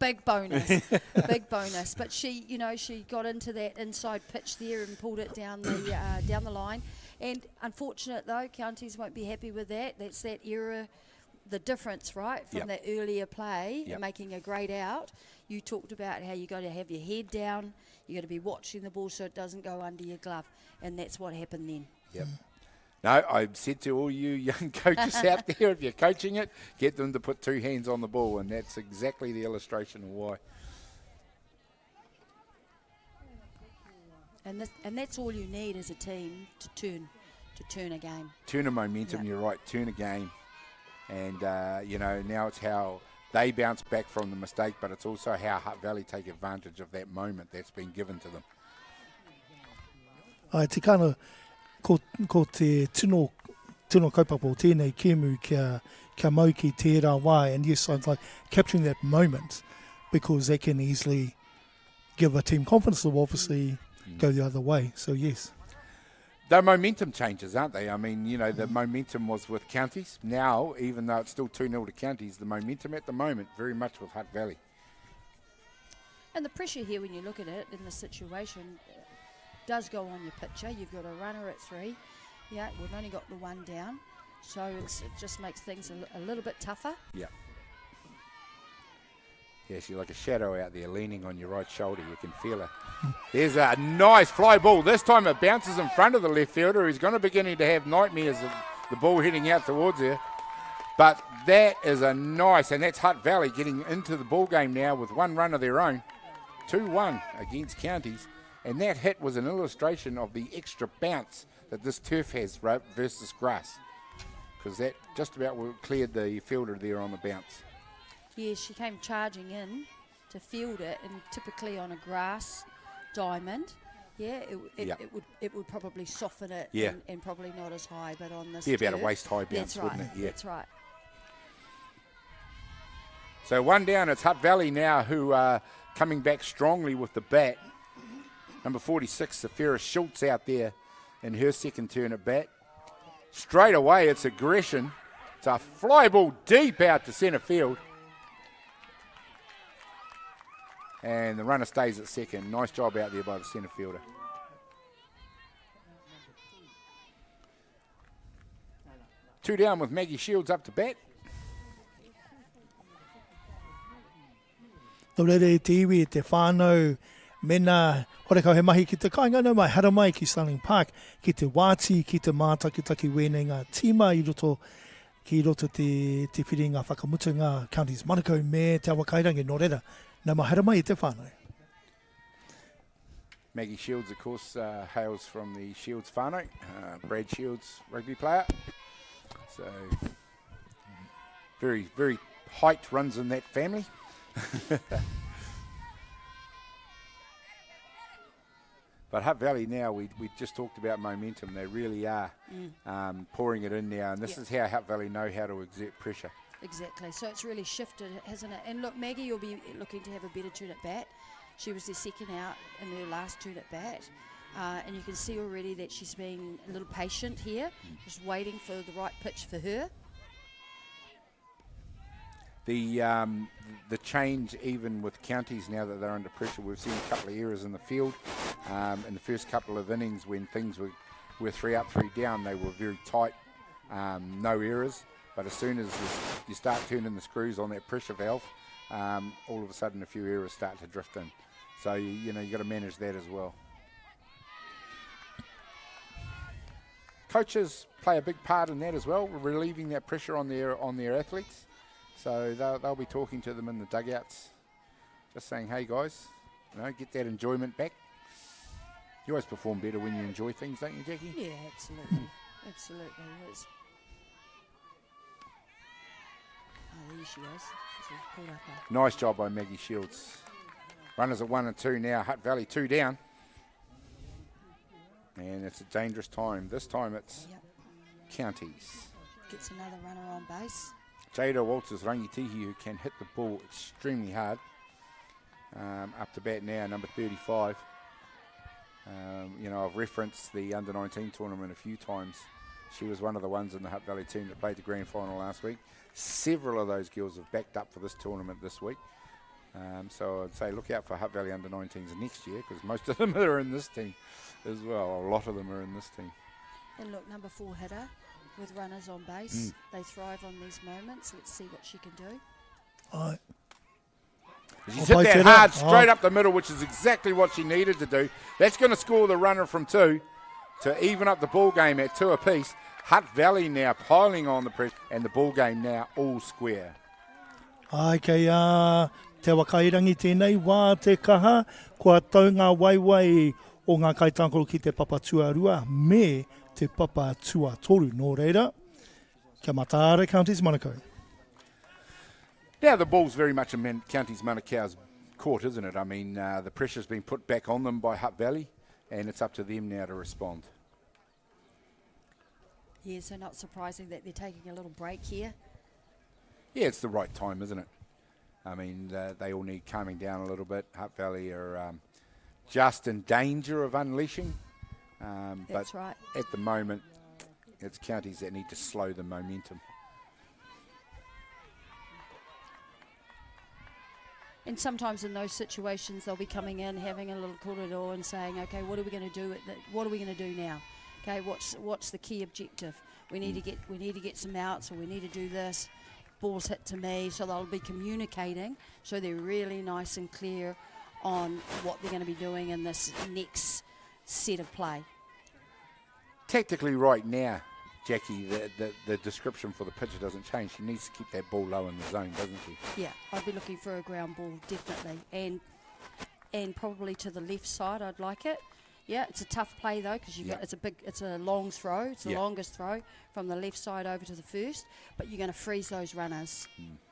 Speaker 6: Big bonus, big bonus. But she got into that inside pitch there and pulled it down the line. And unfortunate though, Counties won't be happy with that. That's that error, the difference, right, from that earlier play, making a great out. You talked about how you got to have your head down, you got to be watching the ball so it doesn't go under your glove, and that's what happened then.
Speaker 5: Yep. No, I've said to all you young coaches out there, if you're coaching it, get them to put 2 hands on the ball, and that's exactly the illustration of why.
Speaker 6: And that's all you need as a team to turn a game.
Speaker 5: Turn a momentum, you're right, turn a game. And, now it's how they bounce back from the mistake, but it's also how Hutt Valley take advantage of that moment that's been given to them.
Speaker 7: Te kind ko te tino kaupapa o tēnei kēmu kia mau ki tērā wā, and yes, I'd like capturing that moment because that can easily give a team confidence to obviously go the other way, so yes.
Speaker 5: The momentum changes, aren't they? I mean, the momentum was with Counties. Now, even though it's still 2-0 to Counties, the momentum at the moment very much with Hutt Valley.
Speaker 6: And the pressure here, when you look at it in the situation, does go on your pitcher. You've got a runner at 3. Yeah, we've only got the 1 down, so it just makes things a little bit tougher.
Speaker 5: Yeah. Yeah, she's like a shadow out there leaning on your right shoulder. You can feel her. There's a nice fly ball. This time it bounces in front of the left fielder, who's going to beginning to have nightmares of the ball heading out towards her. But that is a nice, and that's Hutt Valley getting into the ball game now with 1 run of their own. 2-1 against Counties. And that hit was an illustration of the extra bounce that this turf has versus grass, because that just about cleared the fielder there on the bounce.
Speaker 6: Yeah, she came charging in to field it, and typically on a grass diamond, Yeah,
Speaker 5: Yeah.
Speaker 6: it would probably soften it
Speaker 5: Yeah.
Speaker 6: and probably not as high, but on this
Speaker 5: Be about a
Speaker 6: turf,
Speaker 5: waist-high bounce,
Speaker 6: that's right,
Speaker 5: wouldn't it? Yeah.
Speaker 6: That's right.
Speaker 5: So one down, it's Hutt Valley now who are coming back strongly with the bat. Number 46, Safira Schultz out there in her second turn at bat. Straight away, it's aggression. It's a fly ball deep out to centre field. And the runner stays at second. Nice job out there by the centre fielder. Two down with Maggie Shields up to bat.
Speaker 7: Tō rere te iwi te whānau mena horekau he mahi ki te kāinga mai hara mai ki Starling Park ki te wāti ki te mātakitaki wēnei ngā tīma i roto te whiringa whakamutu ngā counties Manukau me te awa kairangi nō reira. Nā mahara mai i te whānau.
Speaker 5: Maggie Shields, of course, hails from the Shields whānau. Brad Shields, rugby player. So, very, very height runs in that family. But Hutt Valley now, we just talked about momentum. They really are pouring it in now. And this is how Hutt Valley know how to exert pressure.
Speaker 6: Exactly. So it's really shifted, hasn't it? And look, Maggie will be looking to have a better turn at bat. She was the second out in her last turn at bat. And you can see already that she's been a little patient here, just waiting for the right pitch for her.
Speaker 5: The change even with counties now that they're under pressure, we've seen a couple of errors in the field. In the first couple of innings when things were 3 up, 3 down, they were very tight, no errors. But as soon as you start turning the screws on that pressure valve, all of a sudden a few errors start to drift in. So you got to manage that as well. Coaches play a big part in that as well, relieving that pressure on their athletes. So they'll be talking to them in the dugouts, just saying, hey guys, get that enjoyment back. You always perform better when you enjoy things, don't you, Jackie?
Speaker 6: Yeah, absolutely. Absolutely. Oh, there she goes. She's pulled up her.
Speaker 5: Nice job by Maggie Shields. Runners at 1 and 2 now. Hutt Valley 2 down. And it's a dangerous time. This time it's counties.
Speaker 6: Gets another runner on base.
Speaker 5: Jada Walters Rangitihi, who can hit the ball extremely hard. Up to bat now, number 35. I've referenced the under-19 tournament a few times. She was one of the ones in the Hutt Valley team that played the grand final last week. Several of those girls have backed up for this tournament this week. So I'd say look out for Hutt Valley under-19s next year, because most of them are in this team as well. A lot of them are in this team.
Speaker 6: And look, number 4 hitter with runners on base. They thrive on these moments. Let's see what she can do.
Speaker 7: Aye.
Speaker 5: She's hit that hard straight up the middle, which is exactly what she needed to do. That's going to score the runner from 2 to even up the ball game at 2 apiece. Hutt Valley now piling on the pressure, and the ball game now all square.
Speaker 7: Ai kei te wakairangi tēnei wā te kaha, kua tau ngā waiwai o ngā kaitākoro ki te papa tuarua me te papa tuatoru nō reira. Kia mataare Counties Manukau.
Speaker 5: Now the ball's very much in Counties Manukau's court, isn't it? I mean, the pressure's been put back on them by Hutt Valley, and it's up to them now to respond.
Speaker 6: Yeah, so not surprising that they're taking a little break here.
Speaker 5: Yeah, it's the right time, isn't it? I mean, they all need calming down a little bit. Hutt Valley are just in danger of unleashing.
Speaker 6: That's
Speaker 5: but
Speaker 6: right.
Speaker 5: At the moment, it's counties that need to slow the momentum.
Speaker 6: And sometimes in those situations, they'll be coming in, having a little corridor and saying, okay, what are we going to do? What are we going to do now? Okay, what's the key objective? We need to get some outs, or we need to do this. Ball's hit to me, so they'll be communicating. So they're really nice and clear on what they're going to be doing in this next set of play.
Speaker 5: Tactically, right now, Jackie, the description for the pitcher doesn't change. She needs to keep that ball low in the zone, doesn't she?
Speaker 6: Yeah, I'd be looking for a ground ball, definitely. And probably to the left side, I'd like it. Yeah, it's a tough play though, because it's a long throw. It's the longest throw from the left side over to the first, but you're going to freeze those runners.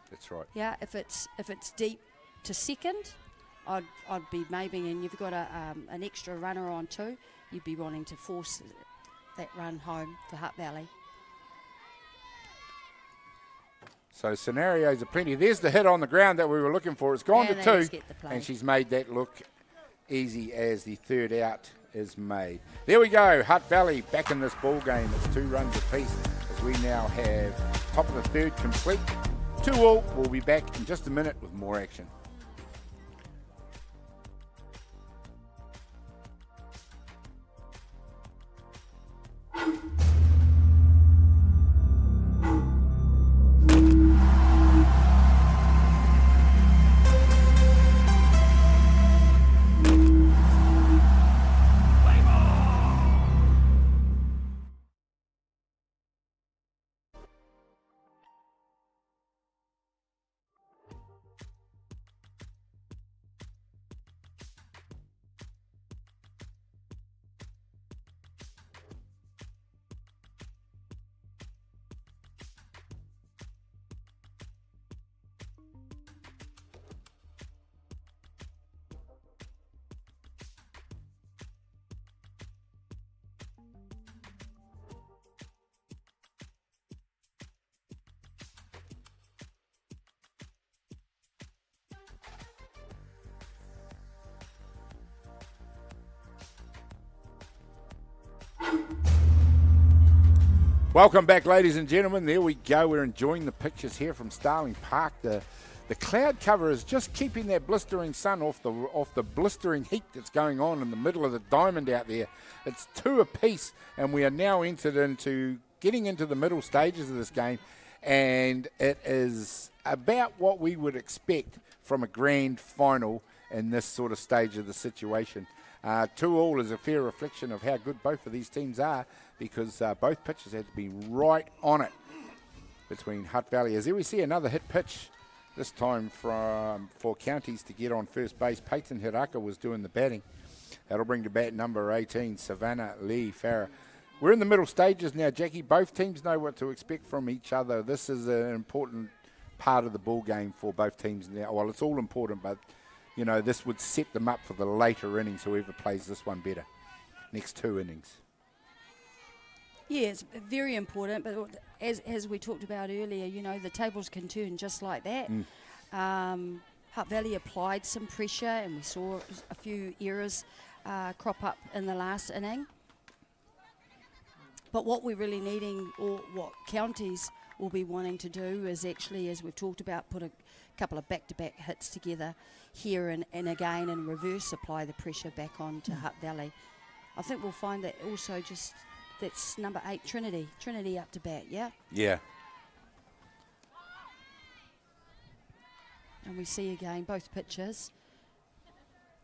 Speaker 5: That's right.
Speaker 6: Yeah, if it's deep to second, I'd be maybe, and you've got an extra runner on too, you'd be wanting to force that run home for Hutt Valley.
Speaker 5: So scenarios are plenty. There's the hit on the ground that we were looking for. It's gone to
Speaker 6: let's
Speaker 5: 2,
Speaker 6: get the play.
Speaker 5: and she's made that look easy as the third out is made. There we go, Hutt Valley back in this ball game. It's 2 runs apiece as we now have top of the third complete. 2-2. We'll be back in just a minute with more action. Welcome back, ladies and gentlemen. There we go. We're enjoying the pictures here from Starling Park. The cloud cover is just keeping that blistering sun off the blistering heat that's going on in the middle of the diamond out there. It's 2 apiece, and we are now getting into the middle stages of this game, and it is about what we would expect from a grand final in this sort of stage of the situation. 2-2 is a fair reflection of how good both of these teams are, because both pitches had to be right on it between Hutt Valley. As here we see another hit pitch, this time for Counties to get on first base. Peyton Hiraka was doing the batting. That'll bring to bat number 18, Savannah Lee Farah. We're in the middle stages now, Jackie. Both teams know what to expect from each other. This is an important part of the ball game for both teams now. Well, it's all important, but you know, this would set them up for the later innings, whoever plays this one better. Next 2 innings.
Speaker 6: Yeah, it's very important, but as we talked about earlier, you know, the tables can turn just like that. Hutt Valley applied some pressure, and we saw a few errors crop up in the last inning. But what we're really needing, or what Counties will be wanting to do, is actually, as we've talked about, put a couple of back-to-back hits together here and again, and reverse apply the pressure back on to Hutt Valley. I think we'll find that also just... That's number 8, Trinity. Trinity up to bat, yeah?
Speaker 5: Yeah.
Speaker 6: And we see again both pitches.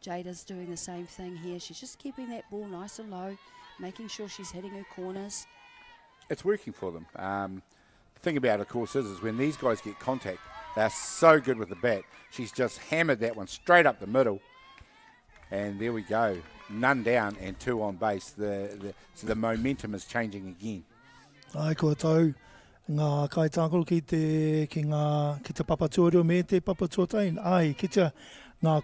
Speaker 6: Jada's doing the same thing here. She's just keeping that ball nice and low, making sure she's hitting her corners.
Speaker 5: It's working for them. The thing about it, of course, is when these guys get contact, they're so good with the bat. She's just hammered that one straight up the middle. And there we go. None down and 2 on base. So the momentum is changing again.
Speaker 7: Ai ko tau ngā kaitākoro ki te papatūrio me te papatūtain. Ai, ki te ngā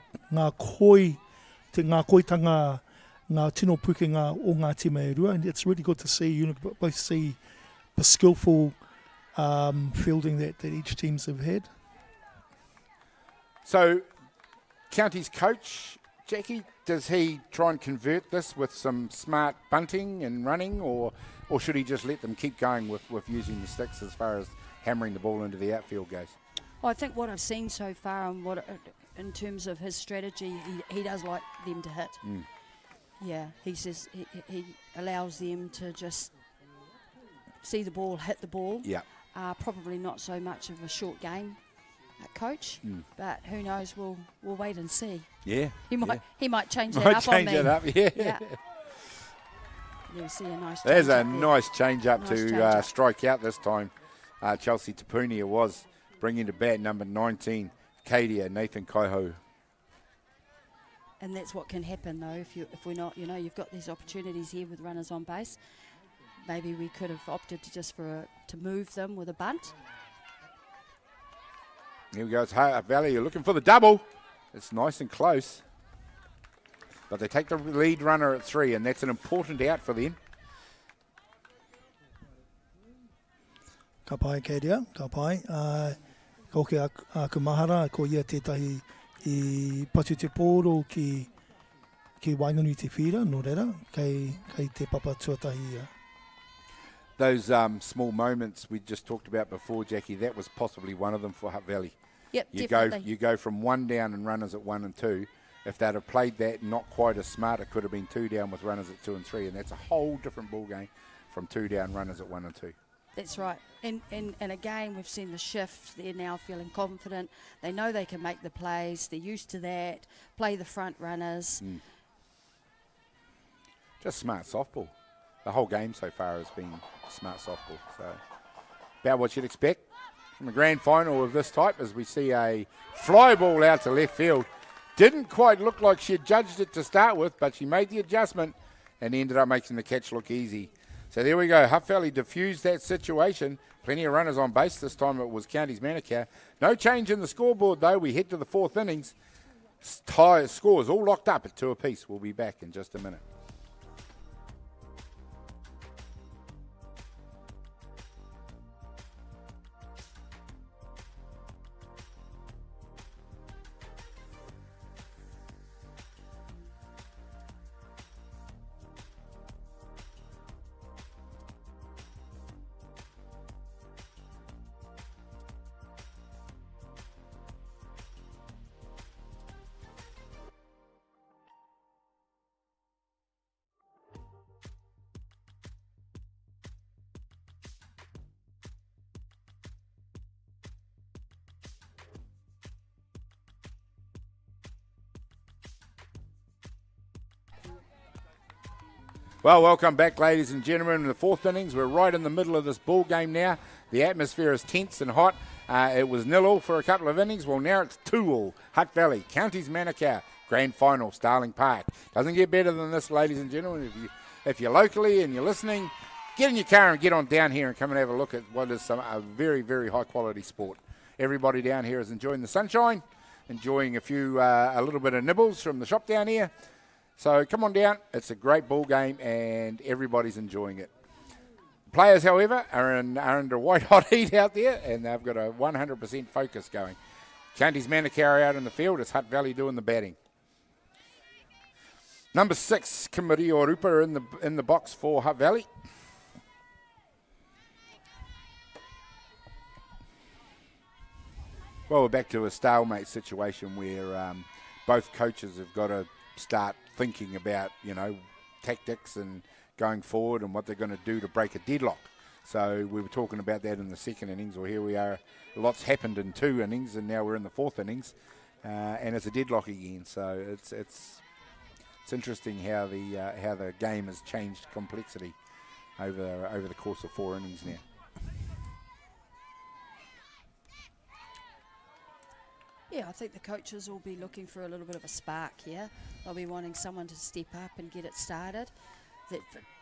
Speaker 7: koitanga, ngā tino pukenga o ngā tima e rua. And it's really good to see, you know, both see the skillful fielding that each teams have had.
Speaker 5: So, Counties coach, Jackie, does he try and convert this with some smart bunting and running, or should he just let them keep going with using the sticks as far as hammering the ball into the outfield goes?
Speaker 6: Well, I think what I've seen so far, and in terms of his strategy, he does like them to hit. Yeah, he says he allows them to just see the ball, hit the ball.
Speaker 5: Yeah.
Speaker 6: Probably not so much of a short game, coach, but who knows? We'll wait and see.
Speaker 5: Yeah.
Speaker 6: He might change that up on me. Yeah. You see a nice.
Speaker 5: There's a nice change up to strike out this time. Chelsea Tapunia was bringing to bat number 19, Kadia Nathan Kaiho.
Speaker 6: And that's what can happen though if we're not, you know, you've got these opportunities here with runners on base. Maybe we could have opted to move them with a bunt.
Speaker 5: Here we go. It's Hutt Valley. You're looking for the double. It's nice and close. But they take the lead runner at 3, and that's an important out for them.
Speaker 7: Ka pai kei rea, ka pai. Ko ke aku mahara, ko ia tētahi I patu te pōro ki wainganui te whira, no reira, kei te papa tuatahi ia.
Speaker 5: Those small moments we just talked about before, Jackie, that was possibly one of them for Hutt Valley.
Speaker 6: Yep,
Speaker 5: You
Speaker 6: definitely.
Speaker 5: go from 1 down and runners at 1 and 2. If they'd have played that not quite as smart, it could have been 2 down with runners at 2 and 3, and that's a whole different ball game from 2 down runners at 1 and 2.
Speaker 6: That's right. And again, we've seen the shift. They're now feeling confident. They know they can make the plays. They're used to that. Play the front runners.
Speaker 5: Just smart softball. The whole game so far has been smart softball. So about what you'd expect from a grand final of this type, as we see a fly ball out to left field. Didn't quite look like she had judged it to start with, but she made the adjustment and ended up making the catch look easy. So there we go. Hutt Valley diffused that situation. Plenty of runners on base. This time it was Counties Manukau. No change in the scoreboard, though. We head to the 4th innings. Scores all locked up at 2 apiece. We'll be back in just a minute. Well, welcome back, ladies and gentlemen, in the 4th innings. We're right in the middle of this ball game now. The atmosphere is tense and hot. It was 0-0 for a couple of innings. Well, now it's 2-2. Hutt Valley, Counties Manukau, grand final, Starling Park. Doesn't get better than this, ladies and gentlemen. If you're locally and you're listening, get in your car and get on down here and come and have a look at what is a very, very high-quality sport. Everybody down here is enjoying the sunshine, enjoying a little bit of nibbles from the shop down here. So come on down. It's a great ball game and everybody's enjoying it. Players, however, are under white hot heat out there and they've got a 100% focus going. Counties Manukau out in the field. It's Hutt Valley doing the batting. Number 6, Kimari Orupa in the box for Hutt Valley. Well, we're back to a stalemate situation where both coaches have got to start thinking about, tactics and going forward and what they're going to do to break a deadlock. So we were talking about that in the 2nd innings, or here we are. Lots happened in 2 innings, and now we're in the 4th innings, and it's a deadlock again. So it's interesting how the game has changed complexity over the course of 4 innings now.
Speaker 6: Yeah, I think the coaches will be looking for a little bit of a spark here. They'll be wanting someone to step up and get it started.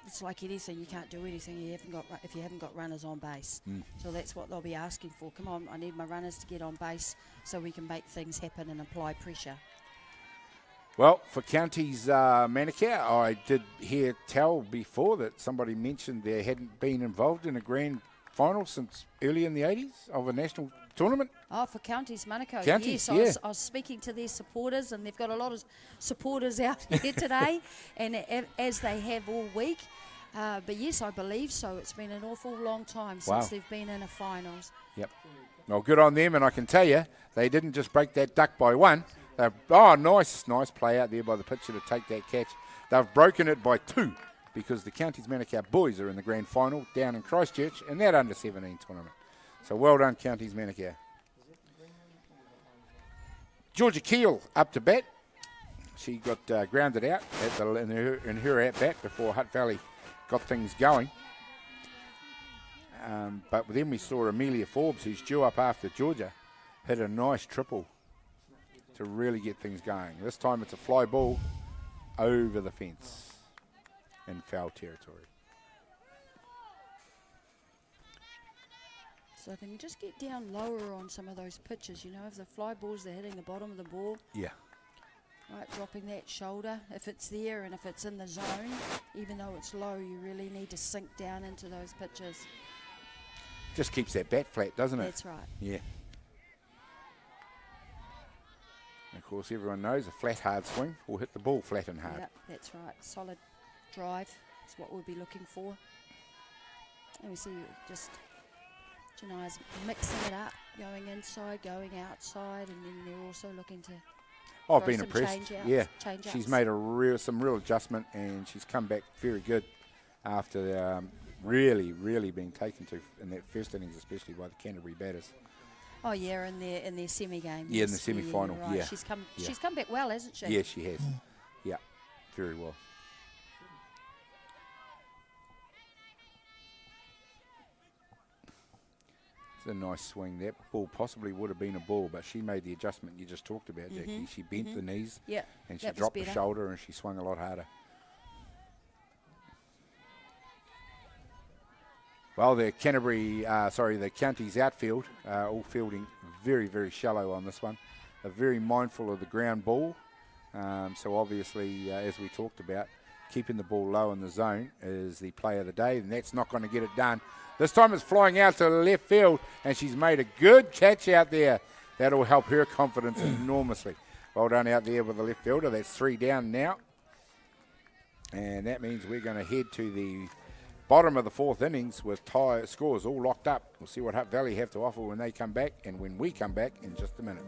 Speaker 6: It's like anything, you can't do anything if you haven't got runners on base. So that's what they'll be asking for. Come on, I need my runners to get on base so we can make things happen and apply pressure.
Speaker 5: Well, for Counties Manukau, I did hear tell before that somebody mentioned they hadn't been involved in a grand final since early in the 80s of a national tournament.
Speaker 6: Oh, for Counties Manukau,
Speaker 5: Counties,
Speaker 6: yes.
Speaker 5: yeah.
Speaker 6: I was speaking to their supporters, and they've got a lot of supporters out here today, and as they have all week. But yes, I believe so. It's been an awful long time since they've been in a finals.
Speaker 5: Yep. Well, good on them, and I can tell you, they didn't just break that duck by 1. Nice play out there by the pitcher to take that catch. They've broken it by 2 because the Counties Manukau boys are in the grand final down in Christchurch in that under-17 tournament. So well done, Counties Manukau. Georgia Keel up to bat. She got grounded out in her at-bat before Hutt Valley got things going. But then we saw Amelia Forbes, who's due up after Georgia, hit a nice triple to really get things going. This time it's a fly ball over the fence in foul territory.
Speaker 6: So if they can just get down lower on some of those pitches, you know, if the fly balls, they're hitting the bottom of the ball.
Speaker 5: Yeah.
Speaker 6: Right, dropping that shoulder, if it's there and if it's in the zone, even though it's low, you really need to sink down into those pitches.
Speaker 5: Just keeps that bat flat, doesn't it?
Speaker 6: That's right.
Speaker 5: Yeah. And of course, everyone knows a flat, hard swing will hit the ball flat and hard.
Speaker 6: Yep, that's right. Solid drive is what we'll be looking for. And we see just Jania's mixing it up, going inside, going outside, and then they're also looking to
Speaker 5: I've
Speaker 6: throw
Speaker 5: been
Speaker 6: some
Speaker 5: impressed.
Speaker 6: change-outs-
Speaker 5: Yeah,
Speaker 6: change-outs.
Speaker 5: she's made some real adjustment, and she's come back very good after really being taken to in that first innings, especially by the Canterbury batters.
Speaker 6: Oh yeah, in their semi game.
Speaker 5: Yeah, in the semi-final,
Speaker 6: right.
Speaker 5: yeah.
Speaker 6: She's come
Speaker 5: Yeah.
Speaker 6: she's come back well, hasn't she?
Speaker 5: Yeah, she has. Yeah, very well. It's a nice swing. That ball possibly would have been a ball, but she made the adjustment you just talked about, Jackie. She bent the knees,
Speaker 6: Yeah,
Speaker 5: and she
Speaker 6: that was
Speaker 5: dropped the
Speaker 6: better.
Speaker 5: shoulder, and she swung a lot harder. Well, the the county's outfield, all fielding very, very shallow on this one. Are very mindful of the ground ball. So obviously, as we talked about, keeping the ball low in the zone is the play of the day, and that's not going to get it done. This time it's flying out to the left field, and she's made a good catch out there. That'll help her confidence enormously. Well done out there with the left fielder. That's 3 down now. And that means we're going to head to the bottom of the 4th innings with tie scores all locked up. We'll see what Hutt Valley have to offer when they come back and when we come back in just a minute.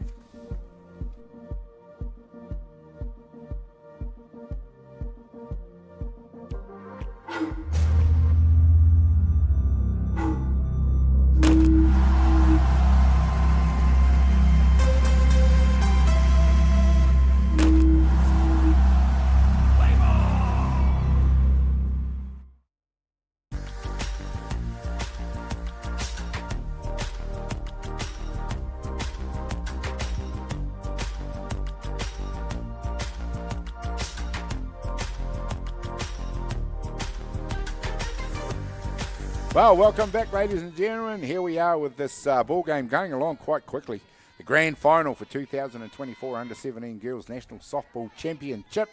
Speaker 5: Well, welcome back, ladies and gentlemen. Here we are with this ball game going along quite quickly. The grand final for 2024 Under-17 Girls National Softball Championship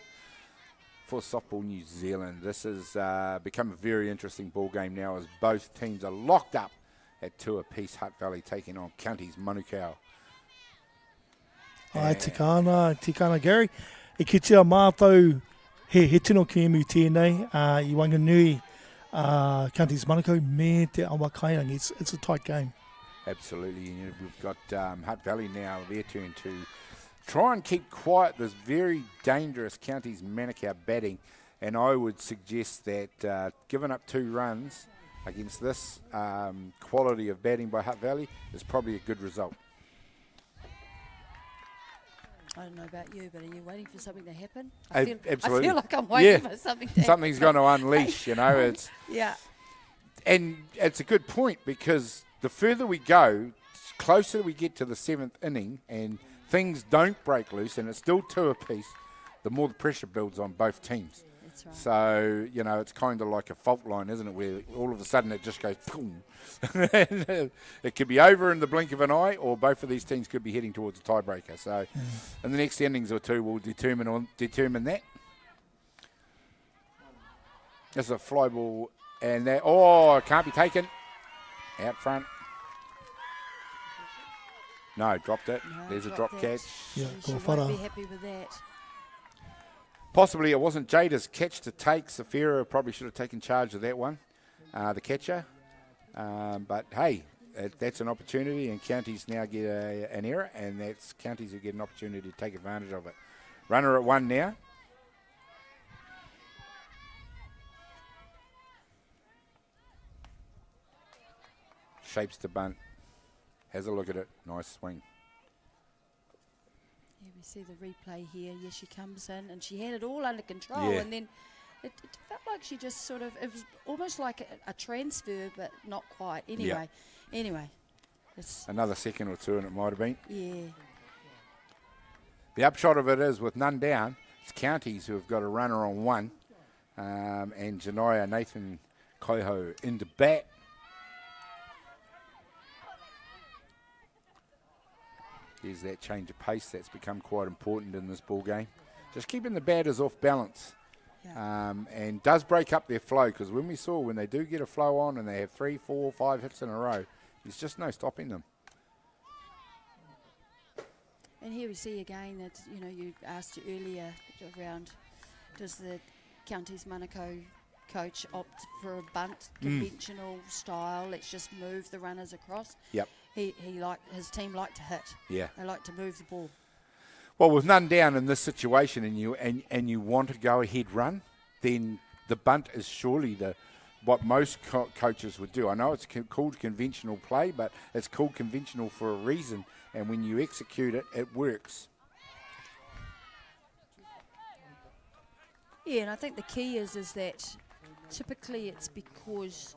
Speaker 5: for Softball New Zealand. This has become a very interesting ball game now as both teams are locked up at 2 apiece. Hutt Valley taking on Counties Manukau.
Speaker 7: Ai, tikana Gary. E kitea mātou he tino ki emu tēnei I Wanganui Counties Manukau me te awa kairangi. It's a tight game.
Speaker 5: Absolutely. And we've got Hutt Valley now, their turn to try and keep quiet this very dangerous Counties Manukau batting. And I would suggest that giving up 2 runs against this quality of batting by Hutt Valley is probably a good result.
Speaker 6: I don't know about you, but are you waiting for something to happen?
Speaker 5: Absolutely.
Speaker 6: I feel like I'm waiting for something to happen.
Speaker 5: Something's going to unleash, you know. It's
Speaker 6: Yeah.
Speaker 5: And it's a good point because the further we go, closer we get to the 7th inning and things don't break loose and it's still 2 apiece, the more the pressure builds on both teams.
Speaker 6: That's right.
Speaker 5: So, you know, it's kind of like a fault line, isn't it, where all of a sudden it just goes boom. It could be over in the blink of an eye or both of these teams could be heading towards a tiebreaker. So in the next innings or 2 we'll determine that. This is a fly ball and that, it can't be taken. Out front. No, dropped it.
Speaker 6: No,
Speaker 5: There's a
Speaker 6: drop
Speaker 5: drop
Speaker 6: that.
Speaker 5: catch.
Speaker 7: Yeah,
Speaker 6: She
Speaker 7: go
Speaker 6: won't
Speaker 7: whara.
Speaker 6: be happy with that.
Speaker 5: Possibly it wasn't Jada's catch to take. Safira probably should have taken charge of that one, the catcher. But hey, that's an opportunity, and Counties now get an error, and that's Counties who get an opportunity to take advantage of it. Runner at 1 now. Shapes the bunt. Has a look at it. Nice swing.
Speaker 6: Yeah, we see the replay here. Yes, she comes in and she had it all under control,
Speaker 5: Yeah.
Speaker 6: and then it felt like she just sort of, it was almost like a transfer, but not quite. Anyway, it's,
Speaker 5: Another second or 2, and it might have been.
Speaker 6: yeah.
Speaker 5: The upshot of it is, with none down, it's Counties who have got a runner on 1, and Janaya Nathan Koiho into bat. There's that change of pace that's become quite important in this ball game. Just keeping the batters off balance.
Speaker 6: Yeah.
Speaker 5: And does break up their flow, because when they do get a flow on and they have 3, 4, 5 hits in a row, there's just no stopping them.
Speaker 6: And here we see again that, you asked earlier around, does the Counties Manukau coach opt for a bunt, conventional style, let's just move the runners across?
Speaker 5: Yep.
Speaker 6: His team like to hit.
Speaker 5: Yeah.
Speaker 6: They like to move the ball.
Speaker 5: Well, with none down in this situation, and you want to go ahead run, then the bunt is surely what most coaches would do. I know it's called conventional play, but it's called conventional for a reason. And when you execute it, it works.
Speaker 6: Yeah, and I think the key is that typically it's because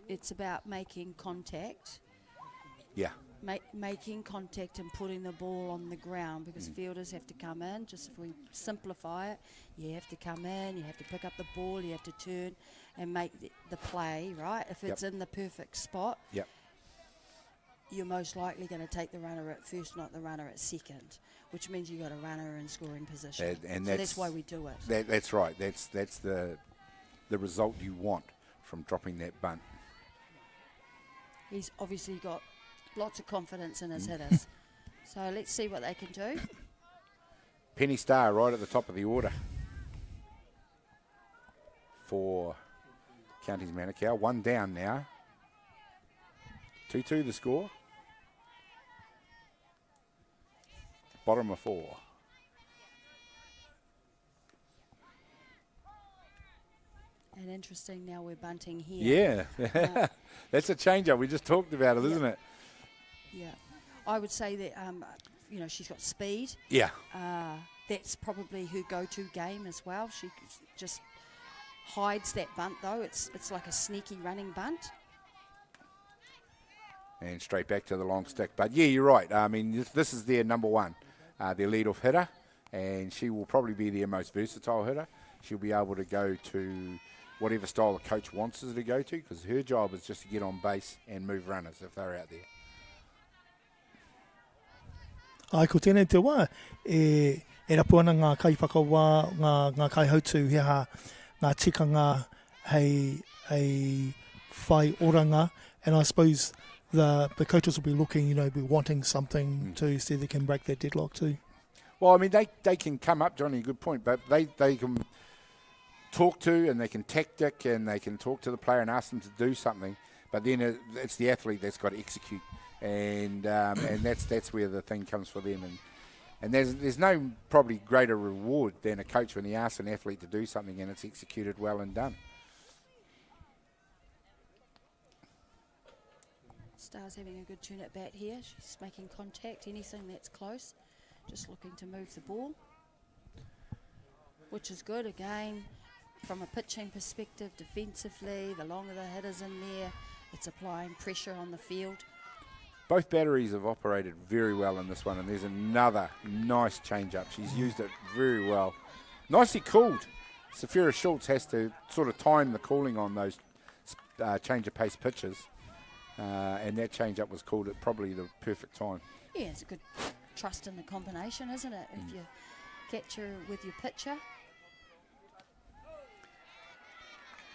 Speaker 6: it's about making contact.
Speaker 5: Yeah.
Speaker 6: Making contact and putting the ball on the ground, because fielders have to come in. Just if we simplify it, you have to come in, you have to pick up the ball, you have to turn and make the play, right? If it's in the perfect spot, you're most likely going to take the runner at first, not the runner at second, which means you've got a runner in scoring position.
Speaker 5: And
Speaker 6: so that's why we do it.
Speaker 5: That's right. That's the result you want from dropping that bunt.
Speaker 6: He's obviously got lots of confidence in his hitters. So let's see what they can do.
Speaker 5: Penny Star right at the top of the order for Counties Manukau. 1 down now. 2-2 the score. Bottom of 4.
Speaker 6: And interesting, now we're bunting here.
Speaker 5: Yeah. That's a change-up. We just talked about it, isn't it?
Speaker 6: Yeah. I would say that, she's got speed.
Speaker 5: Yeah.
Speaker 6: That's probably her go-to game as well. She just hides that bunt, though. It's like a sneaky running bunt.
Speaker 5: And straight back to the long stick. But, yeah, you're right. I mean, this is their number one, their lead-off hitter, and she will probably be their most versatile hitter. She'll be able to go to whatever style the coach wants her to go to, because her job is just to get on base and move runners if they're out there.
Speaker 7: Ai, ko tēnei te wā, e rapu ana ngā kai whakawā, ngā kai hautu hea ngā tikanga hei whai oranga, and I suppose the coaches will be looking, be wanting something to see if they can break that deadlock too.
Speaker 5: Well, I mean, they can come up, Johnny, good point, but they can talk to and they can tactic and they can talk to the player and ask them to do something, but then it's the athlete that's got to execute. And that's where the thing comes for them, and there's no probably greater reward than a coach when he asks an athlete to do something and it's executed well and done.
Speaker 6: Star's having a good turn at bat here. She's making contact, anything that's close, just looking to move the ball, which is good. Again, from a pitching perspective, defensively, the longer the hitter's in there, it's applying pressure on the field.
Speaker 5: Both batteries have operated very well in this one, and there's another nice change-up. She's used it very well. Nicely cooled. Safira Schultz has to sort of time the cooling on those change-of-pace pitches, and that change-up was called at probably the perfect time.
Speaker 6: Yeah, it's a good trust in the combination, isn't it? If you catch her with your pitcher.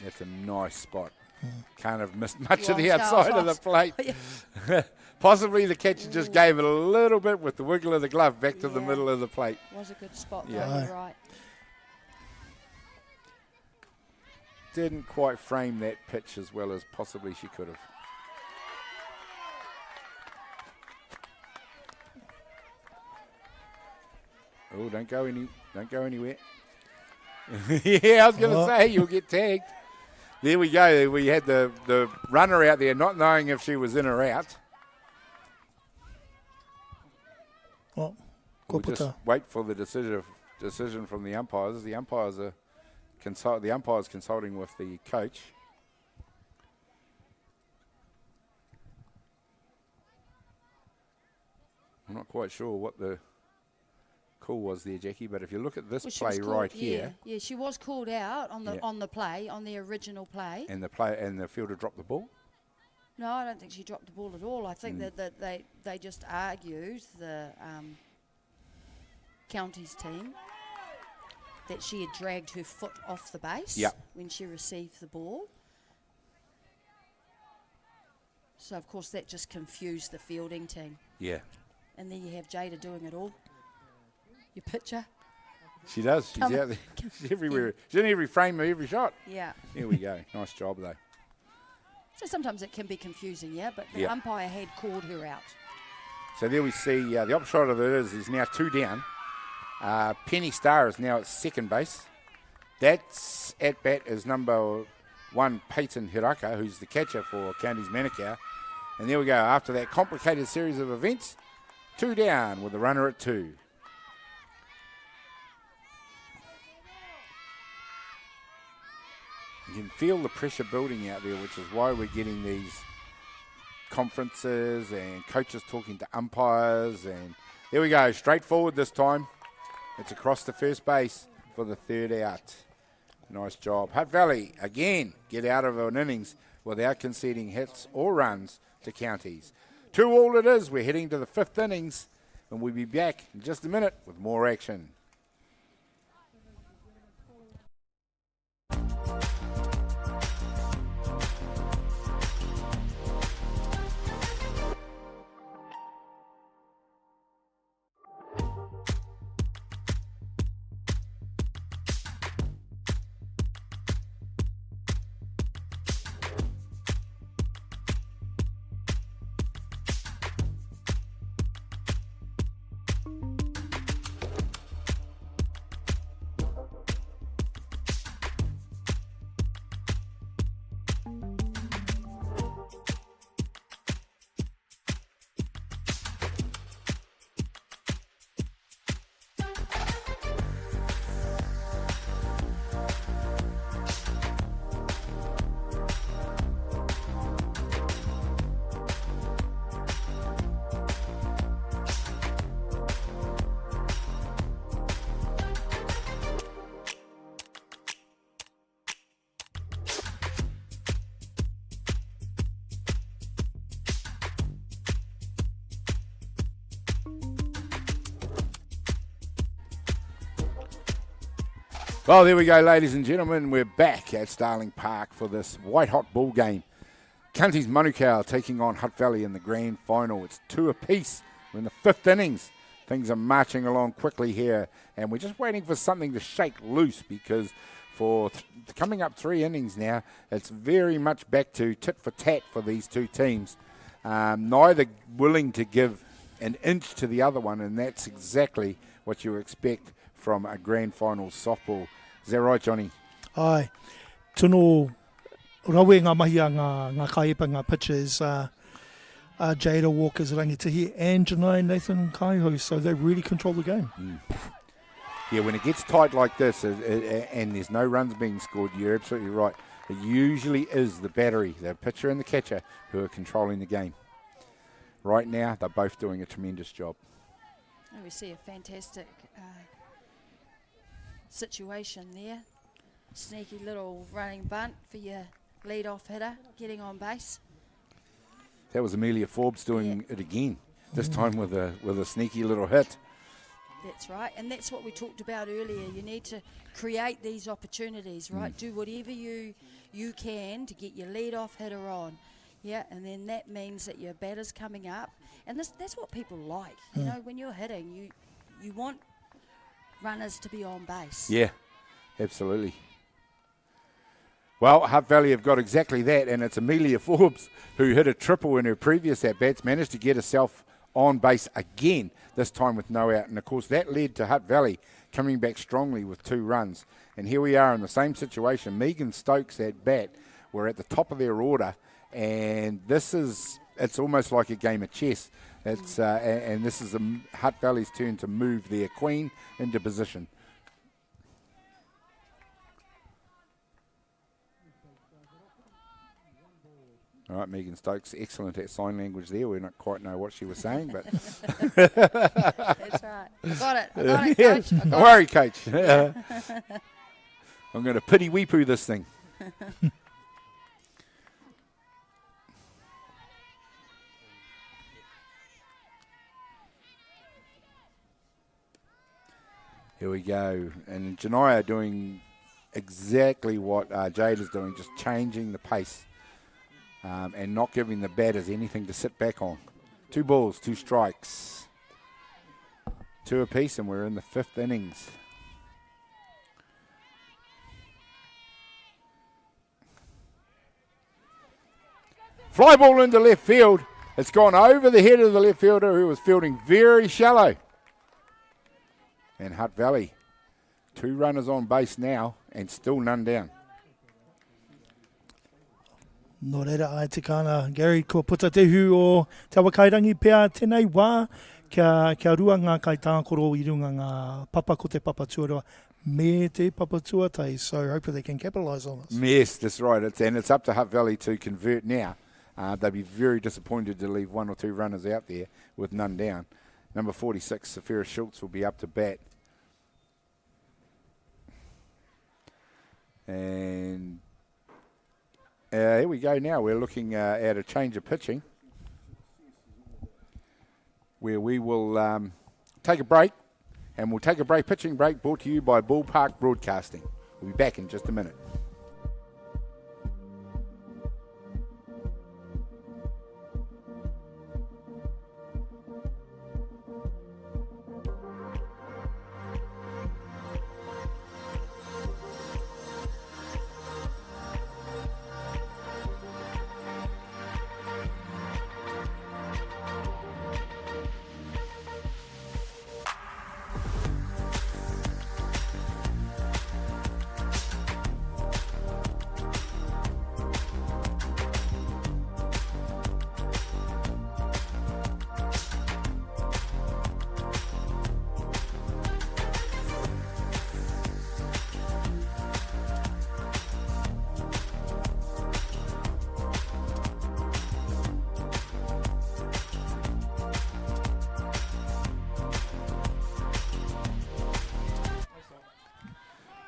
Speaker 5: That's a nice spot. Can't have missed much of
Speaker 6: Long
Speaker 5: the outside of the plate. Possibly the catcher just gave it a little bit with the wiggle of the glove back to the middle of the plate.
Speaker 6: Was a good spot,
Speaker 5: Yeah.
Speaker 6: though, you're right.
Speaker 5: Didn't quite frame that pitch as well as possibly she could have. Oh, don't go anywhere. Yeah, I was going to say, you'll get tagged. There we go. We had the runner out there not knowing if she was in or out.
Speaker 7: Well,
Speaker 5: We'll just wait for the decision from the umpires. The umpires are consulting with the coach. I'm not quite sure what the call was there, Jackie, but if you look at this play right here,
Speaker 6: yeah, she was called out on the play, on the original play.
Speaker 5: and the fielder dropped the ball.
Speaker 6: No, I don't think she dropped the ball at all. I think that they just argued, the counties team, that she had dragged her foot off the base when she received the ball. So, of course, that just confused the fielding team.
Speaker 5: Yeah.
Speaker 6: And then you have Jada doing it all. Your picture.
Speaker 5: She does. She's out there. She's everywhere. She's in every frame of every shot.
Speaker 6: Yeah.
Speaker 5: Here we go. Nice job, though.
Speaker 6: So sometimes it can be confusing, yeah, but the umpire had called her out.
Speaker 5: So there we see the upshot of it is now 2 down. Penny Starr is now at second base. That's at bat is number 1, Peyton Hiraka, who's the catcher for Counties Manukau. And there we go. After that complicated series of events, 2 down with the runner at 2. You can feel the pressure building out there, which is why we're getting these conferences and coaches talking to umpires. And there we go, straight forward this time. It's across the first base for the 3rd out. Nice job. Hutt Valley, again, get out of an innings without conceding hits or runs to counties. 2-2 it is. We're heading to the 5th innings, and we'll be back in just a minute with more action. Well, there we go, ladies and gentlemen. We're back at Starling Park for this white-hot ball game. Counties Manukau taking on Hutt Valley in the grand final. It's 2 apiece. We're in the 5th innings. Things are marching along quickly here, and we're just waiting for something to shake loose because for coming up 3 innings now, it's very much back to tit for tat for these two teams. Neither willing to give an inch to the other one, and that's exactly what you expect from a grand final softball. Is that right, Johnny?
Speaker 7: Ai. Tuno rawe ngā mahi a ngā kaipa, ngā pitchers, Jada Walker's rangitihi and Janai Nathan Kaiho, so they really control the game.
Speaker 5: Yeah, when it gets tight like this and there's no runs being scored, you're absolutely right. It usually is the battery, the pitcher and the catcher, who are controlling the game. Right now, they're both doing a tremendous job.
Speaker 6: Oh, we see a fantastic situation there. Sneaky little running bunt for your lead-off hitter, getting on base.
Speaker 5: That was Amelia Forbes doing it again, this time with a sneaky little hit.
Speaker 6: That's right, and that's what we talked about earlier. You need to create these opportunities, right? Do whatever you can to get your lead-off hitter on. Yeah, and then that means that your batter's coming up. And that's what people like. You know, when you're hitting, you want runners to be on base.
Speaker 5: Yeah, absolutely. Well, Hutt Valley have got exactly that, and it's Amelia Forbes who hit a triple in her previous at-bats, managed to get herself on base again, this time with no out. And, of course, that led to Hutt Valley coming back strongly with 2 runs. And here we are in the same situation. Megan Stokes at bat were at the top of their order, and it's almost like a game of chess. It's and this is Hutt Valley's turn to move their queen into position. All right, Megan Stokes, excellent at sign language there. We don't quite know what she was saying, but...
Speaker 6: That's right. I got it, Coach.
Speaker 5: Don't worry, Coach. I'm going to pity-weepoo this thing. Here we go. And Janaya doing exactly what Jade is doing, just changing the pace and not giving the batters anything to sit back on. 2 balls, 2 strikes. 2 apiece, and we're in the 5th innings. Fly ball into left field. It's gone over the head of the left fielder who was fielding very shallow. And Hutt Valley, 2 runners on base now and still none down.
Speaker 7: No reira ai te kāna, Gary, ko puta te hu o te awakairangi pēr tēnei wā, kia rua ngā kai tākoro I runga ngā papa ko te papa tuarua me te papa tuatai, so hopefully they can capitalise on this.
Speaker 5: Yes, that's right. It's up to Hutt Valley to convert now. They'd be very disappointed to leave 1 or 2 runners out there with none down. Number 46, Safira Schultz, will be up to bat. And here we go now. We're looking at a change of pitching where we will take a break, and we'll take a pitching break brought to you by Ballpark Broadcasting. We'll be back in just a minute.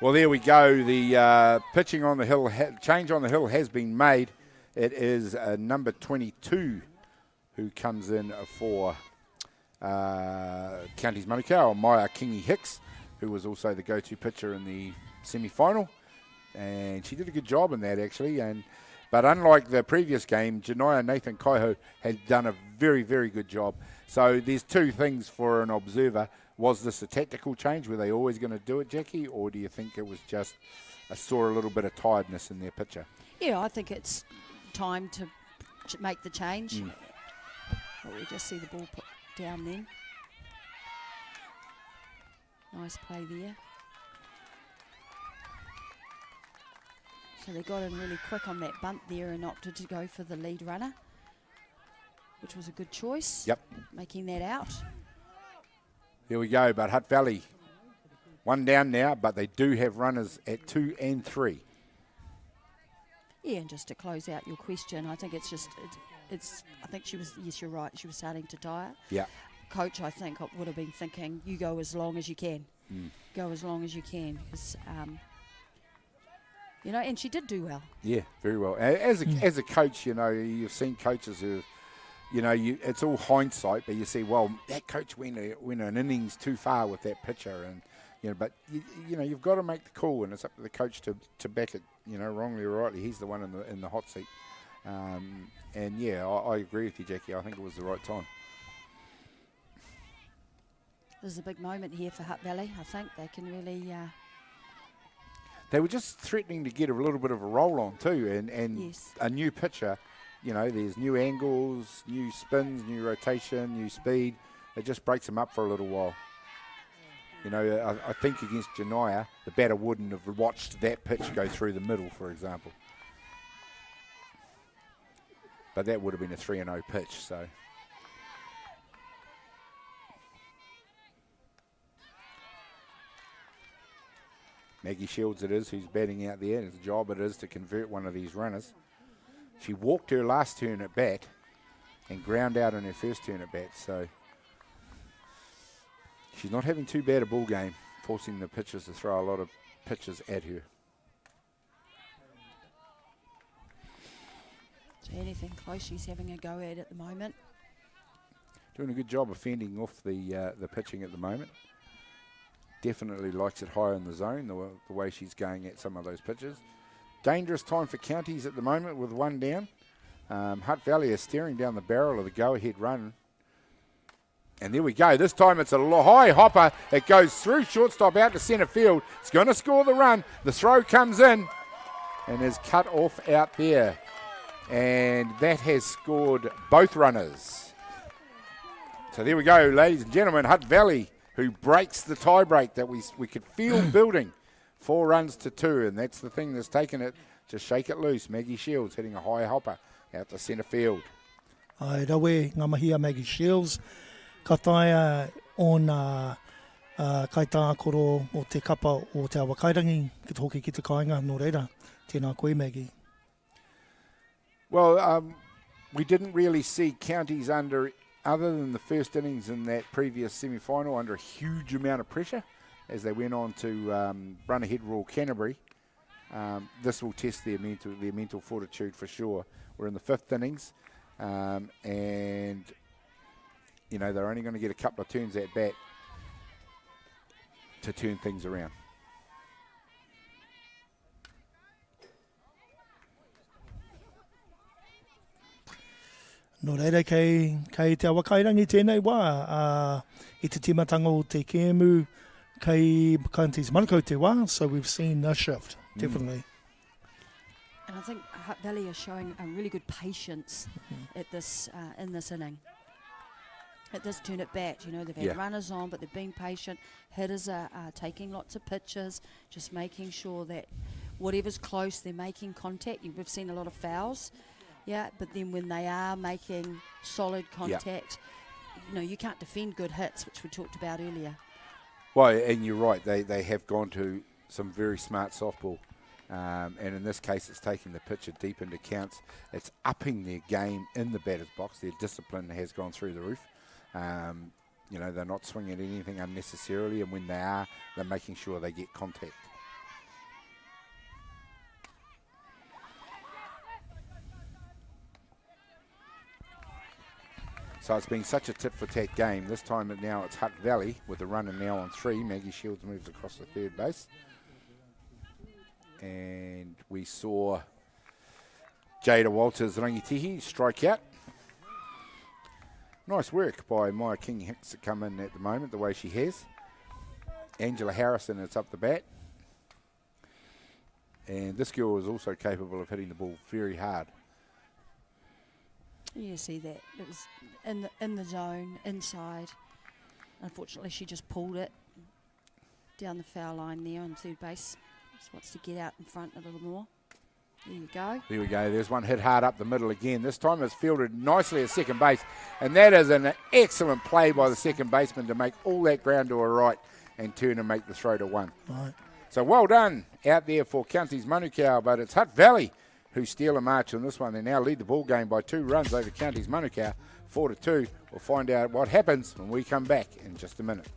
Speaker 5: Well, there we go. The pitching on the hill, change on the hill has been made. It is number 22 who comes in for Counties Manukau, Maya Kingi Hicks, who was also the go-to pitcher in the semi-final. And she did a good job in that, actually. But unlike the previous game, Janaya Nathan Kaiho had done a very, very good job. So there's 2 things for an observer. Was this a tactical change? Were they always going to do it, Jackie? Or do you think it was just saw a little bit of tiredness in their pitcher?
Speaker 6: Yeah, I think it's time to make the change. But we just see the ball put down then. Nice play there. So they got in really quick on that bunt there and opted to go for the lead runner, which was a good choice.
Speaker 5: Yep.
Speaker 6: Making that out.
Speaker 5: Here we go, but Hutt Valley, 1 down now, but they do have runners at 2 and 3.
Speaker 6: Yeah, and just to close out your question, I think it's just, I think she was, yes, you're right, she was starting to tire.
Speaker 5: Yeah.
Speaker 6: Coach, I think, would have been thinking, you go as long as you can. Go as long as you can. Because, you know, and she did do well.
Speaker 5: Yeah, very well. As a coach, you know, you've seen coaches who, you know, it's all hindsight, but you see, well, that coach went an innings too far with that pitcher, and you know, but you know, you've got to make the call, and it's up to the coach to back it, you know, wrongly or rightly. He's the one in the hot seat, and yeah, I agree with you, Jackie. I think it was the right time.
Speaker 6: There's a big moment here for Hutt Valley. I think they can really.
Speaker 5: They were just threatening to get a little bit of a roll on too, and
Speaker 6: Yes.
Speaker 5: a new pitcher. You know, there's new angles, new spins, new rotation, new speed. It just breaks them up for a little while. You know, I think against Janaya, the batter wouldn't have watched that pitch go through the middle, for example. But that would have been a 3-0 pitch, so. Maggie Shields it is who's batting out there. His job it is to convert one of these runners. She walked her last turn at bat and ground out on her first turn at bat, so she's not having too bad a ball game, forcing the pitchers to throw a lot of pitches at her.
Speaker 6: So anything close she's having a go at the moment.
Speaker 5: Doing a good job of fending off the pitching at the moment. Definitely likes it higher in the zone, the way she's going at some of those pitches. Dangerous time for Counties at the moment with one down. Hutt Valley is staring down the barrel of the go-ahead run. And there we go. This time it's a high hopper. It goes through shortstop out to centre field. It's going to score the run. The throw comes in and is cut off out there. And that has scored both runners. So there we go, ladies and gentlemen. Hutt Valley, who breaks the tie break that we could feel building. 4 runs to 2, and that's the thing that's taken it to shake it loose. Maggie Shields hitting a high hopper out to centre field.
Speaker 7: Ai rawe, ngā mahia Maggie Shields. Ka taia on kai tā koro o te kapa o te awa kairangi ki te hoki ki te kāinga. Nō reira, tēnā koe Maggie.
Speaker 5: Well, we didn't really see Counties other than the first innings in that previous semi-final, under a huge amount of pressure as they went on to run ahead rule Canterbury. This will test their mental fortitude for sure. We're in the 5th innings, and you know they're only going to get a couple of turns at bat to turn things around.
Speaker 7: Nō reira kei te awa kairangi tēnei wā, i te timatanga o te kēmu kei Counties Manukau te wā, so we've seen a shift, definitely.
Speaker 6: And I think Hutt Valley is showing a really good patience at this in this inning. At this turn at bat, you know, they've had runners on, but they're being patient. Hitters are taking lots of pitches, just making sure that whatever's close, they're making contact. We've seen a lot of fouls. Yeah, but then when they are making solid contact, you know, you can't defend good hits, which we talked about earlier.
Speaker 5: Well, and you're right, they have gone to some very smart softball. And in this case, it's taking the pitcher deep into counts. It's upping their game in the batter's box. Their discipline has gone through the roof. You know, they're not swinging at anything unnecessarily, and when they are, they're making sure they get contact. So it's been such a tit-for-tat game. This time now it's Hutt Valley with a runner now on 3. Maggie Shields moves across the third base. And we saw Jada Walters Rangitihi strike out. Nice work by Maya King Hicks to come in at the moment, the way she has. Angela Harrison is up the bat. And this girl is also capable of hitting the ball very hard.
Speaker 6: You see that it was in the zone inside. Unfortunately, she just pulled it down the foul line there on third base. Just wants to get out in front a little more. There you go.
Speaker 5: There we go. There's one hit hard up the middle again. This time it's fielded nicely at second base, and that is an excellent play by the second baseman to make all that ground to a right and turn and make the throw to 1.
Speaker 7: Right.
Speaker 5: So well done out there for Counties Manukau, but it's Hutt Valley who steal a march on this one. They now lead the ball game by 2 runs over Counties Manukau, 4-2. We'll find out what happens when we come back in just a minute.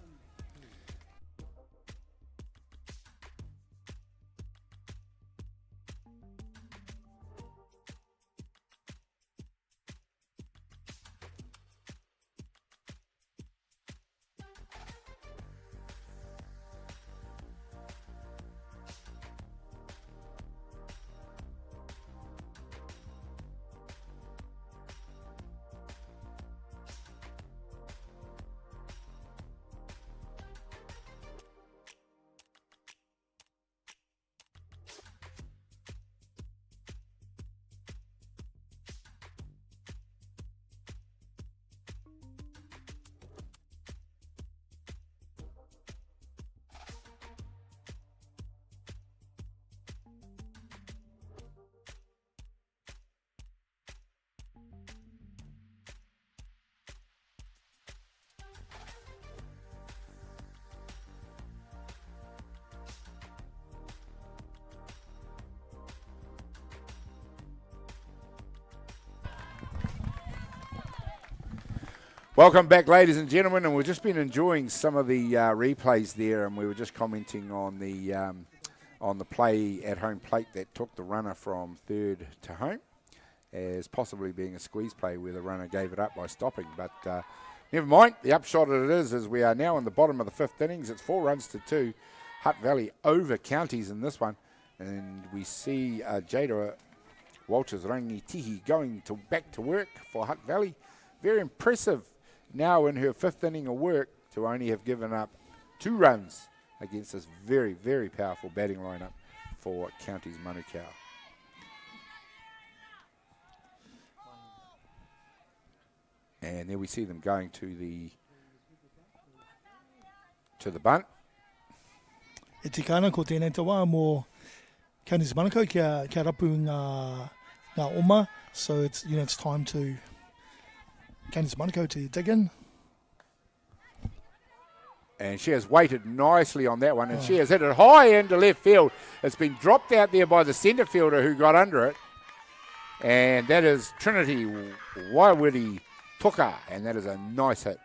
Speaker 5: Welcome back, ladies and gentlemen, and we've just been enjoying some of the replays there, and we were just commenting on the play at home plate that took the runner from third to home as possibly being a squeeze play where the runner gave it up by stopping. But never mind. The upshot of it is we are now in the bottom of the 5th innings. It's 4-2. Hutt Valley over Counties in this one. And we see Jada Walters Rangitihi going back to work for Hutt Valley. Very impressive now in her 5th inning of work to only have given up 2 runs against this very, very powerful batting lineup for Counties Manukau. And there we see them going to the bunt.
Speaker 7: E tikana ko tēnei te wā mō Counties Manukau kia rapu ngā oma. So it's it's time to Counties Manukau to dig in.
Speaker 5: And she has waited nicely on that one, and she has hit it high into left field. It's been dropped out there by the centre fielder who got under it. And that is Trinity Waiwiri Toka, and that is a nice hit.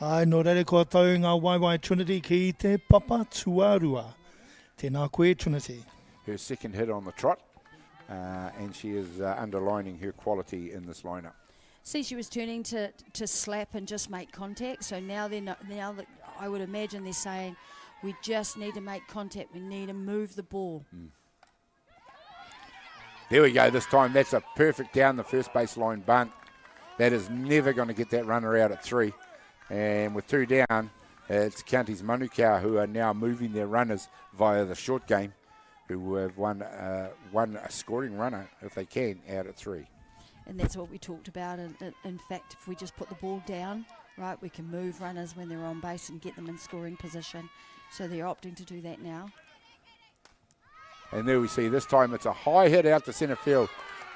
Speaker 7: Ai, no rere kua tau ngā waiwai Trinity ki te papa tuarua. Tēnā koe Trinity.
Speaker 5: Her second hit on the trot, and she is underlining her quality in this lineup.
Speaker 6: See, she was turning to slap and just make contact. So now that I would imagine they're saying, we just need to make contact. We need to move the ball.
Speaker 5: There we go. This time, that's a perfect down the first baseline bunt. That is never going to get that runner out at 3. And with 2 down, it's Counties Manukau who are now moving their runners via the short game, who have won a scoring runner, if they can, out at 3.
Speaker 6: And that's what we talked about. In fact, if we just put the ball down, right, we can move runners when they're on base and get them in scoring position. So they're opting to do that now.
Speaker 5: And there we see this time it's a high hit out to centre field.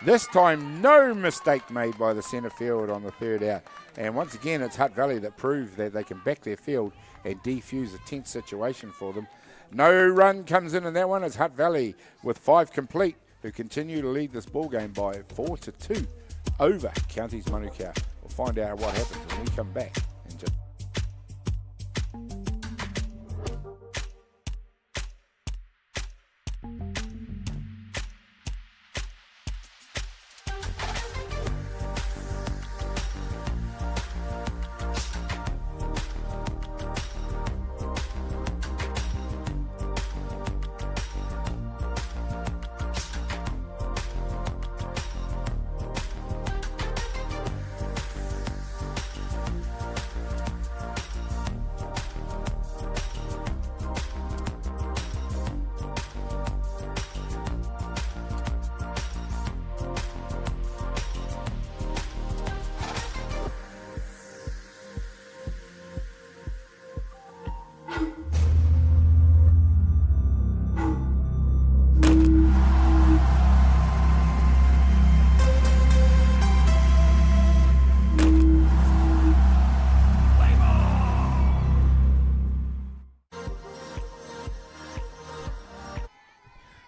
Speaker 5: This time no mistake made by the centre field on the 3rd out. And once again it's Hutt Valley that proved that they can back their field and defuse a tense situation for them. No run comes in that one. It's Hutt Valley with 5 complete, who continue to lead this ball game by 4-2 over Counties Manukau. We'll find out what happens when we come back in just.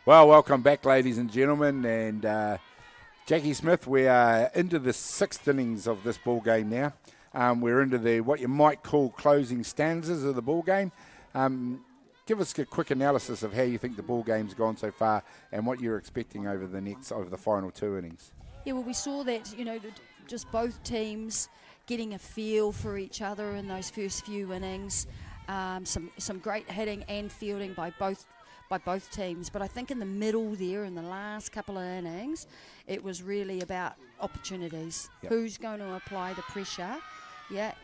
Speaker 5: Well, welcome back, ladies and gentlemen, and Jackie Smith, we are into the 6th innings of this ball game now. We're into the what you might call closing stanzas of the ball game. Give us a quick analysis of how you think the ball game's gone so far and what you're expecting over the final 2 innings.
Speaker 6: Yeah, well, we saw that, just both teams getting a feel for each other in those first few innings. Some great hitting and fielding by both teams, but I think in the middle there, in the last couple of innings, it was really about opportunities. Yep. Who's going to apply the pressure,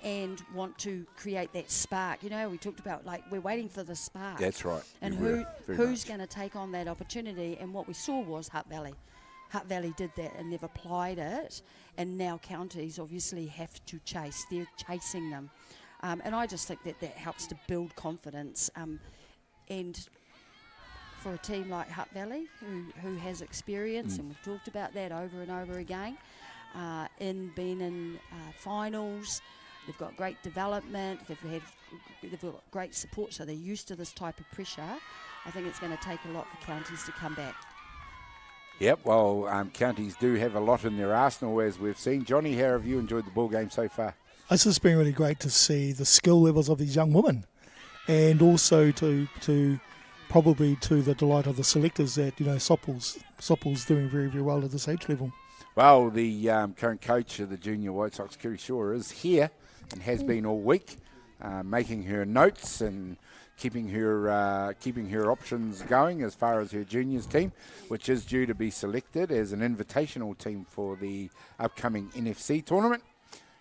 Speaker 6: and want to create that spark. We talked about, we're waiting for the spark.
Speaker 5: That's right.
Speaker 6: And who's going to take on that opportunity? And what we saw was Hutt Valley. Hutt Valley did that, and they've applied it, and now Counties obviously have to chase. They're chasing them. And I just think that helps to build confidence. And for a team like Hutt Valley, who has experience, and we've talked about that over and over again, in being in finals, they've got great development, they've got great support, so they're used to this type of pressure. I think it's going to take a lot for Counties to come back.
Speaker 5: Yep, well, Counties do have a lot in their arsenal, as we've seen. Johnny, how have you enjoyed the ball game so far?
Speaker 7: It's just been really great to see the skill levels of these young women, and also to probably to the delight of the selectors that, Soppel's doing very, very well at this age level.
Speaker 5: Well, the current coach of the junior White Sox, Kerry Shaw, is here and has been all week, making her notes and keeping her options going as far as her juniors team, which is due to be selected as an invitational team for the upcoming NFC tournament.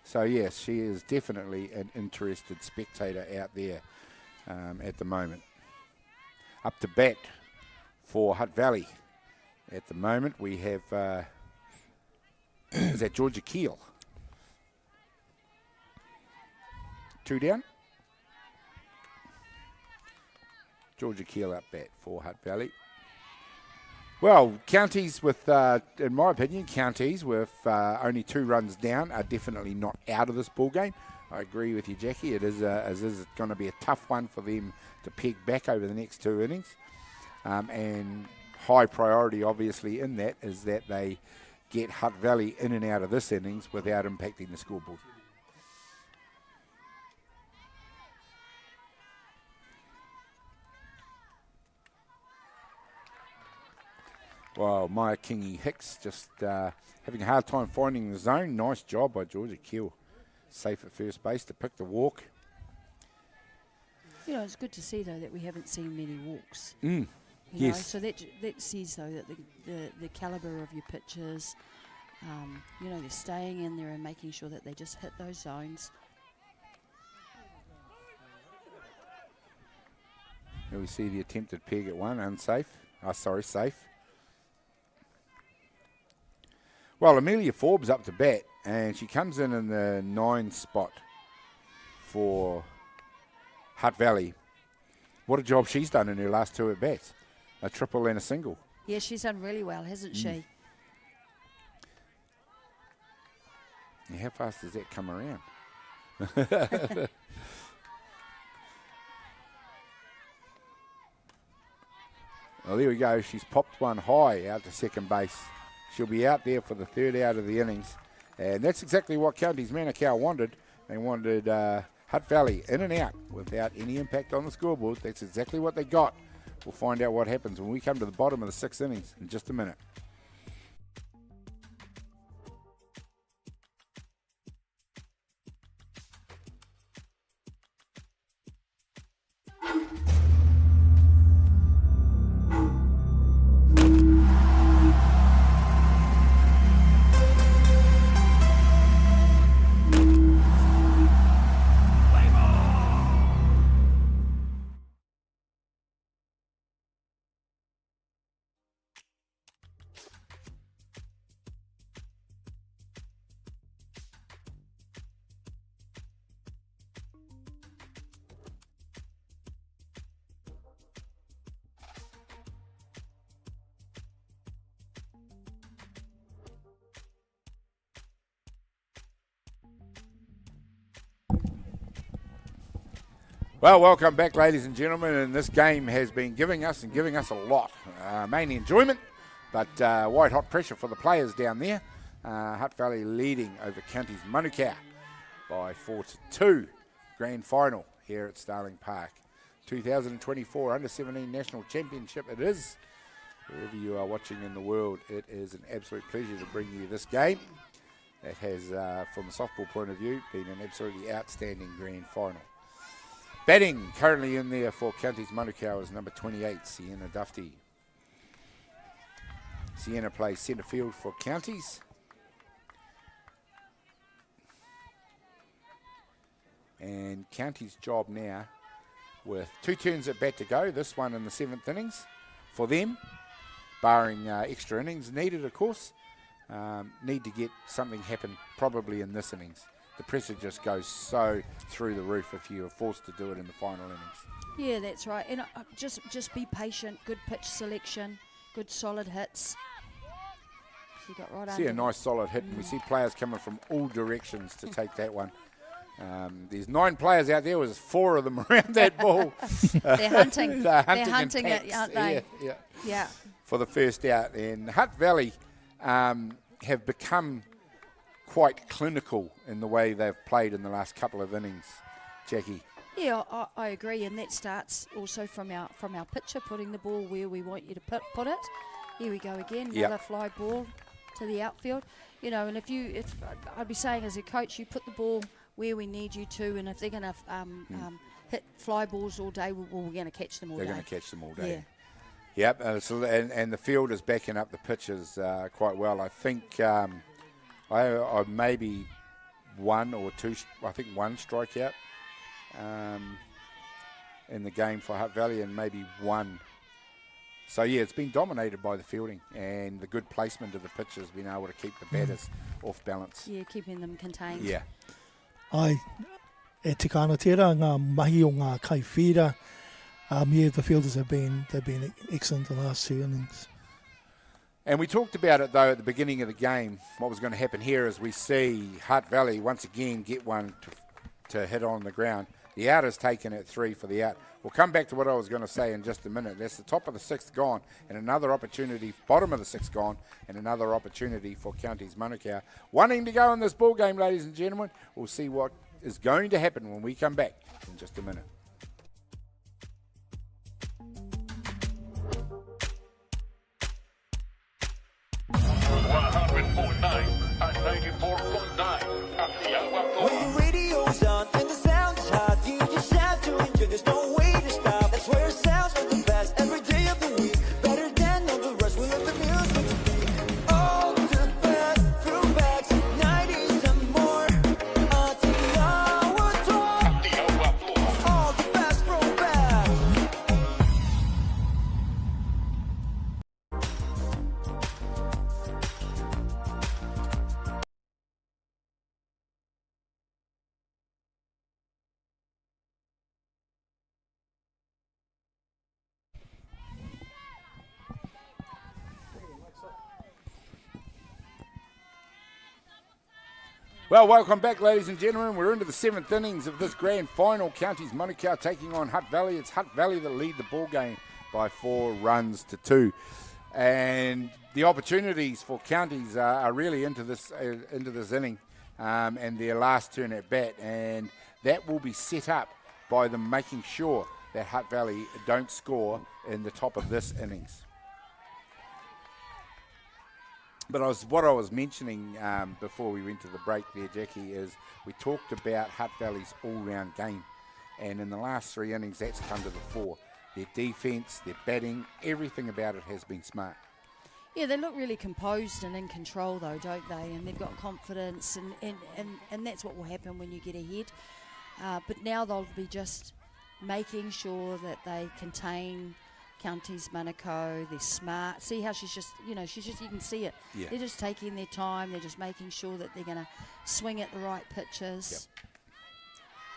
Speaker 5: So yes, she is definitely an interested spectator out there at the moment. Up to bat for Hutt Valley at the moment we have is that Georgia Keel. 2 down. Georgia Keel up bat for Hutt Valley. Well, counties with, in my opinion, counties with only 2 runs down are definitely not out of this ball game. I agree with you, Jackie. It is going to be a tough one for them to peg back over the next 2 innings. And high priority, obviously, in that is that they get Hutt Valley in and out of this innings without impacting the scoreboard. Well, Maya Kingy Hicks just having a hard time finding the zone. Nice job by Georgia Keel. Safe at first base to pick the walk.
Speaker 6: You know, it's good to see, though, that we haven't seen many walks.
Speaker 5: Yes.
Speaker 6: Know, so that says, though, that the calibre of your pitchers, you know, they're staying in there and making sure that they just hit those zones.
Speaker 5: Here we see the attempted peg at one, unsafe. Safe. Well, Amelia Forbes up to bat, and she comes in the 9 spot for Hutt Valley. What a job she's done in her last 2 at-bats. A triple and a single.
Speaker 6: Yeah, she's done really well, hasn't she?
Speaker 5: Yeah, how fast does that come around? Well, there we go. She's popped one high out to second base. She'll be out there for the 3rd out of the innings. And that's exactly what Counties Manukau wanted. They wanted Hutt Valley in and out without any impact on the scoreboard. That's exactly what they got. We'll find out what happens when we come to the bottom of the 6th innings in just a minute. Well, welcome back, ladies and gentlemen, and this game has been giving us a lot. Mainly enjoyment, but white hot pressure for the players down there. Hutt Valley leading over Counties Manukau by 4-2. Grand final here at Starling Park. 2024 Under-17 National Championship it is. Wherever you are watching in the world, it is an absolute pleasure to bring you this game. It has, from a softball point of view, been an absolutely outstanding grand final. Batting currently in there for Counties Manukau is number 28, Sienna Dufty. Sienna plays centre field for Counties. And Counties' job now, with 2 turns at bat to go, this one in the 7th innings for them, barring extra innings needed, of course, need to get something happen probably in this innings. The pressure just goes so through the roof if you are forced to do it in the final innings.
Speaker 6: Yeah, that's right. And just be patient. Good pitch selection. Good solid hits. She got right
Speaker 5: See
Speaker 6: under.
Speaker 5: a nice solid hit, and we see players coming from all directions to take that one. There's 9 players out there. There's 4 of them around that ball.
Speaker 6: They're hunting.
Speaker 5: They're
Speaker 6: They're
Speaker 5: in
Speaker 6: hunting it,
Speaker 5: packs.
Speaker 6: aren't they?
Speaker 5: Yeah. For the first out. And Hutt Valley have become quite clinical in the way they've played in the last couple of innings, Jackie.
Speaker 6: Yeah, I agree, and that starts also from our pitcher putting the ball where we want you to put it. Here we go again, another fly ball. to the outfield. You know, and if I'd be saying as a coach, you put the ball where we need you to, and if they're going to hit fly balls all day, we're going to catch them all day.
Speaker 5: They're going to catch them all day.
Speaker 6: Yeah.
Speaker 5: Yep, and the field is backing up the pitches quite well. I think I maybe one or two, I think one strikeout in the game for Hutt Valley, and maybe one. So, yeah, it's been dominated by the fielding and the good placement of the pitches, being able to keep the batters off balance.
Speaker 6: Yeah, keeping them contained.
Speaker 5: Yeah.
Speaker 7: Ai, e te kāna tērā, ngā mahi o ngā kaiwhira. Yeah, the fielders they've been excellent in the last 2 innings.
Speaker 5: And we talked about it, though, at the beginning of the game. What was going to happen here is we see Hutt Valley once again get one to hit on the ground. The out is taken at 3 for the out. We'll come back to what I was going to say in just a minute. That's the top of the 6th gone, and another opportunity, bottom of the 6th gone, and another opportunity for Counties Manukau. 1 inning to go in this ball game, ladies and gentlemen. We'll see what is going to happen when we come back in just a minute.
Speaker 3: And 94.9 Atiawa Toa.
Speaker 4: When the radio's on and the sound is hot, you just have to enjoy. There's no way to stop. That's where it sounds like the best every day of the week. Better than all the rest. We let the music speak. All the best throwbacks, 90s and more. Atiawa Toa. All the best throwbacks.
Speaker 5: Well, welcome back, ladies and gentlemen. We're into the 7th innings of this grand final. Counties Manukau taking on Hutt Valley. It's Hutt Valley that lead the ball game by 4 runs to 2. And the opportunities for Counties are really into this inning and their last turn at bat. And that will be set up by them making sure that Hutt Valley don't score in the top of this innings. But what I was mentioning before we went to the break there, Jackie, is we talked about Hutt Valley's all-round game. And in the last 3 innings, that's come to the fore. Their defence, their batting, everything about it has been smart.
Speaker 6: Yeah, they look really composed and in control, though, don't they? And they've got confidence, and that's what will happen when you get ahead. But now they'll be just making sure that they contain Counties Manukau. They're smart. See how she's just, you can see it.
Speaker 5: Yeah.
Speaker 6: They're just taking their time. They're just making sure that they're going to swing at the right pitches.
Speaker 5: Yep.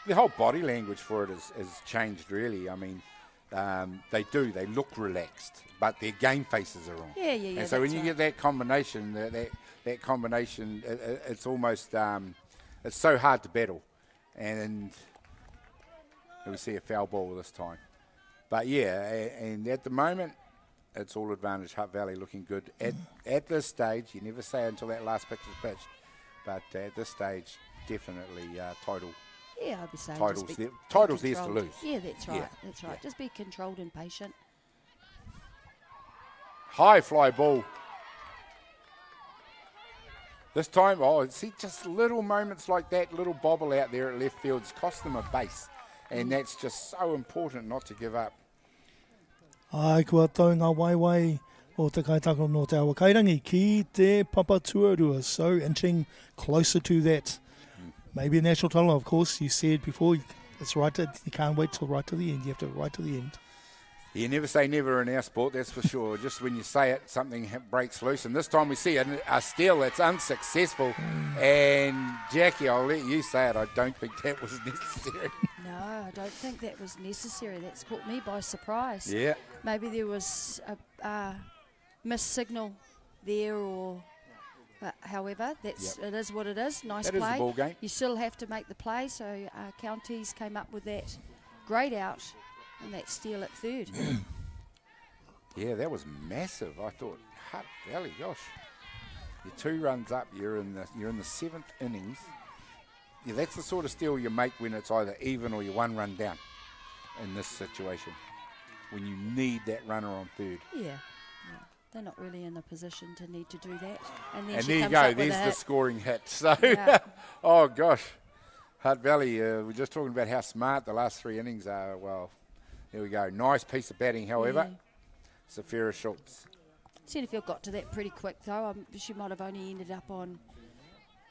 Speaker 5: The whole body language for it has changed, really. I mean, they look relaxed, but their game faces are on.
Speaker 6: Yeah.
Speaker 5: And so when you get that combination, that combination, it's almost, it's so hard to battle. And we see a foul ball this time. But yeah, and at the moment, it's all advantage Hutt Valley looking good. At this stage, you never say until that last pitch is pitched, but at this stage, definitely title.
Speaker 6: Yeah, I'd be saying
Speaker 5: title's theirs to lose.
Speaker 6: Yeah, that's right.
Speaker 5: Yeah.
Speaker 6: That's right.
Speaker 5: Yeah.
Speaker 6: Just be controlled and patient.
Speaker 5: High fly ball. This time, see, just little moments like that, little bobble out there at left field's cost them a base. And that's just so important not to give up.
Speaker 7: Ai, kua tau ngā waiwai o te kaitako no te awa kairangi ki te papatuarua. So inching closer to that. Maybe a national title, of course. You said before, it's right. You can't wait till right to the end. You have to right to the end.
Speaker 5: You never say never in our sport, that's for sure. Just when you say it, something breaks loose. And this time we see a steal that's unsuccessful. And Jackie, I'll let you say it. I don't think that was necessary.
Speaker 6: No, I don't think that was necessary. That's caught me by surprise.
Speaker 5: Yeah.
Speaker 6: Maybe there was a missed signal there, or however, it is what it is. Nice
Speaker 5: play. That is the ball game.
Speaker 6: You still have to make the play. So Counties came up with that great out and that steal at third.
Speaker 5: Yeah, that was massive. I thought, Hutt Valley, gosh, you're 2 runs up. You're in the 7th innings. Yeah, that's the sort of steal you make when it's either even or you're 1 run down in this situation, when you need that runner on third.
Speaker 6: Yeah. they're not really in a position to need to do that. And then
Speaker 5: And
Speaker 6: she
Speaker 5: there you
Speaker 6: comes
Speaker 5: go,
Speaker 6: up with
Speaker 5: there's
Speaker 6: a
Speaker 5: the
Speaker 6: hit.
Speaker 5: scoring hit. So,
Speaker 6: Yeah.
Speaker 5: oh gosh, Hutt Valley, we're just talking about how smart the last 3 innings are. Well, there we go. Nice piece of batting, however. Safira Schultz.
Speaker 6: Setterfield got to that pretty quick, though. She might have only ended up on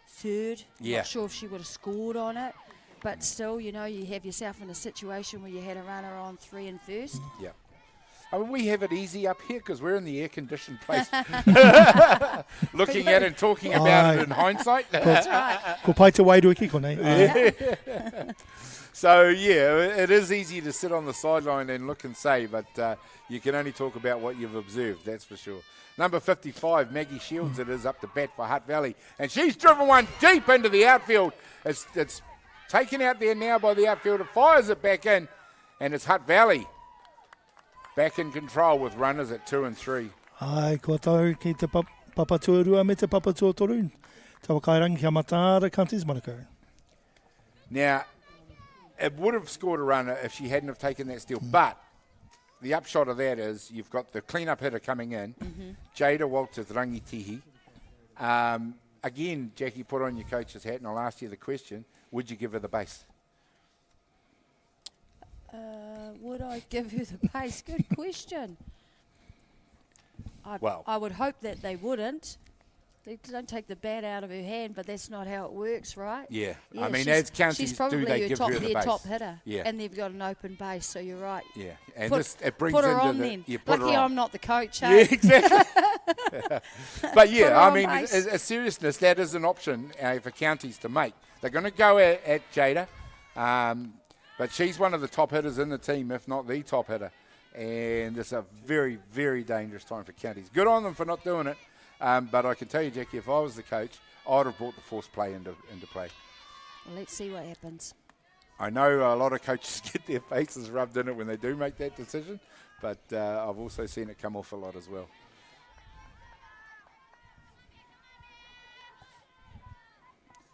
Speaker 6: third.
Speaker 5: Yeah.
Speaker 6: Not sure if she would have scored on it. But still, you know, you have yourself in a situation where you had a runner on 3 and first.
Speaker 5: Yeah. I mean, we have it easy up here because we're in the air-conditioned place. Looking at it and talking about it in hindsight.
Speaker 6: That's right.
Speaker 7: Ko pai te wairua ki konei.
Speaker 5: So, yeah, it is easy to sit on the sideline and look and say, but you can only talk about what you've observed, that's for sure. Number 55, Maggie Shields, it is up to bat for Hutt Valley. And she's driven one deep into the outfield. It's taken out there now by the outfielder, fires it back in, and it's Hutt Valley back in control with runners at 2 and 3.
Speaker 7: Ai, kua tau ki te papatuarua me te papatuatoru. Tawa kairangi kia mataara counties Manukau.
Speaker 5: Now, it would have scored a runner if she hadn't have taken that steal, but the upshot of that is you've got the clean-up hitter coming in, Jada Walters Rangitihi. Again, Jackie, put on your coach's hat, and I'll ask you the question, would you give her the base?
Speaker 6: Would I give you the pace? Good question. I would hope that they wouldn't. They don't take the bat out of her hand, but that's not how it works, right?
Speaker 5: Yeah. I mean, as counties
Speaker 6: she's
Speaker 5: do,
Speaker 6: probably
Speaker 5: they
Speaker 6: your
Speaker 5: give
Speaker 6: top,
Speaker 5: her the
Speaker 6: their
Speaker 5: base.
Speaker 6: top hitter.
Speaker 5: Yeah.
Speaker 6: And they've got an open base, so you're right.
Speaker 5: Yeah. And
Speaker 6: Put,
Speaker 5: it brings
Speaker 6: put her
Speaker 5: into
Speaker 6: on
Speaker 5: the...
Speaker 6: then.
Speaker 5: Yeah, put
Speaker 6: Lucky
Speaker 5: her on.
Speaker 6: I'm not the coach,
Speaker 5: Yeah,
Speaker 6: eh?
Speaker 5: exactly. But
Speaker 6: Put
Speaker 5: yeah,
Speaker 6: her
Speaker 5: I
Speaker 6: on
Speaker 5: mean,
Speaker 6: base.
Speaker 5: a seriousness, that is an option for counties to make. They're going to go at Jada, but she's one of the top hitters in the team, if not the top hitter. And it's a very, very dangerous time for counties. Good on them for not doing it. But I can tell you, Jackie, if I was the coach, I would have brought the force play into play.
Speaker 6: Well, let's see what happens.
Speaker 5: I know a lot of coaches get their faces rubbed in it when they do make that decision, but I've also seen it come off a lot as well.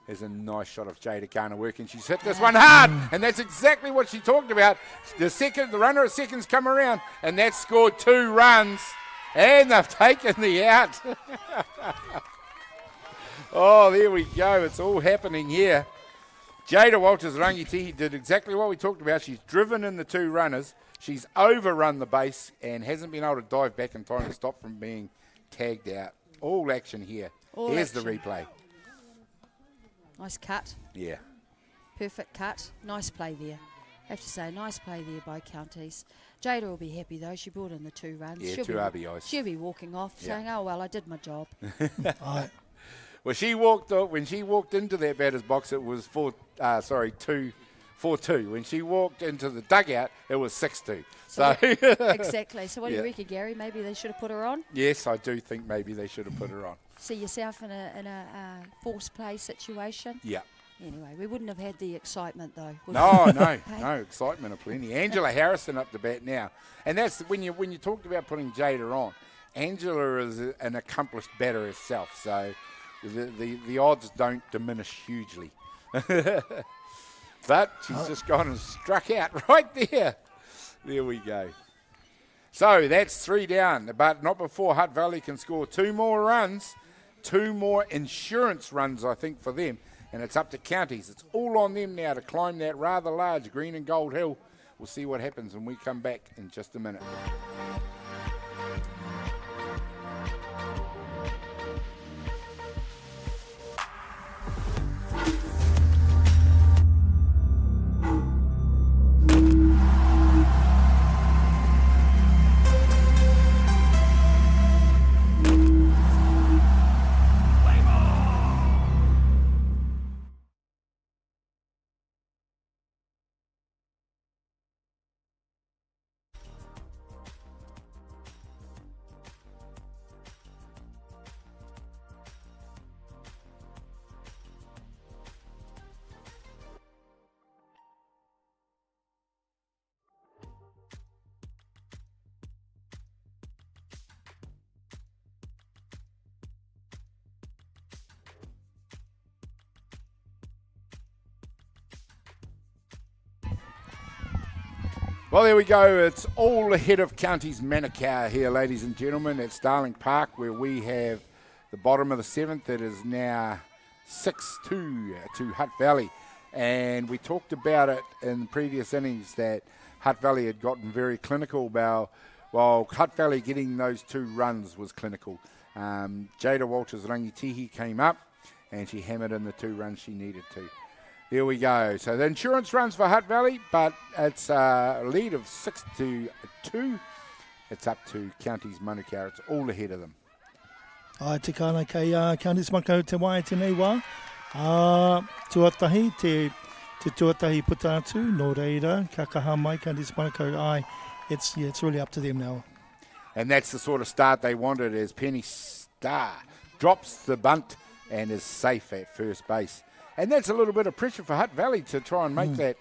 Speaker 5: There's a nice shot of Jada Garner working. She's hit this one hard, and that's exactly what she talked about. The runner at second's come around, and that's scored 2 runs, and they've taken the out. Oh, there we go. It's all happening here. Jada Walters Rangitihi did exactly what we talked about. She's driven in the 2 runners. She's overrun the base and hasn't been able to dive back in time to stop from being tagged out. All action here. Here's the replay.
Speaker 6: Nice cut.
Speaker 5: Yeah.
Speaker 6: Perfect cut. Nice play there. Have to say, nice play there by counties. Jada will be happy, though. She brought in the 2 runs.
Speaker 5: Yeah,
Speaker 6: she'll
Speaker 5: 2 RBIs.
Speaker 6: She'll be walking off saying, oh, well, I did my job.
Speaker 7: Ai,
Speaker 5: Well, when she walked into that batter's box, it was 4-2. When she walked into the dugout, it was 6-2. So
Speaker 6: Exactly. So what do you
Speaker 5: Yeah.
Speaker 6: reckon, Gary? Maybe they should have put her on?
Speaker 5: yes, I do think maybe they should have put her on.
Speaker 6: See yourself in a force play situation?
Speaker 5: Yeah.
Speaker 6: Anyway, we wouldn't have had the excitement, though. would
Speaker 5: No,
Speaker 6: we?
Speaker 5: no excitement of plenty. Angela Harrison up the bat now, and that's when you talked about putting Jada on. Angela is an accomplished batter herself, so the odds don't diminish hugely. But she's just gone and struck out right there. There we go. So that's 3 down, but not before Hutt Valley can score 2 more runs, 2 more insurance runs, I think, for them. And it's up to counties. It's all on them now to climb that rather large green and gold hill. We'll see what happens when we come back in just a minute. Well, there we go. It's all ahead of Counties Manukau here, ladies and gentlemen, at Starling Park, where we have the bottom of the 7th. It is now 6-2 to Hutt Valley. And we talked about it in previous innings that Hutt Valley had gotten very clinical while Hutt Valley getting those 2 runs was clinical. Jada Walters Rangitihi came up and she hammered in the 2 runs she needed to. There we go. So the insurance runs for Hutt Valley, but it's a lead of 6-2. It's up to Counties Manukau. It's all ahead of them.
Speaker 7: Ai te kāna kei Counties Manukau te wae tēnei wā. Tuatahi, te tuatahi puta atu, nō reira, ka kaha mai Counties Manukau. Ai, it's really up to them now.
Speaker 5: And that's the sort of start they wanted, as Penny Starr drops the bunt and is safe at first base. And that's a little bit of pressure for Hutt Valley to try and make that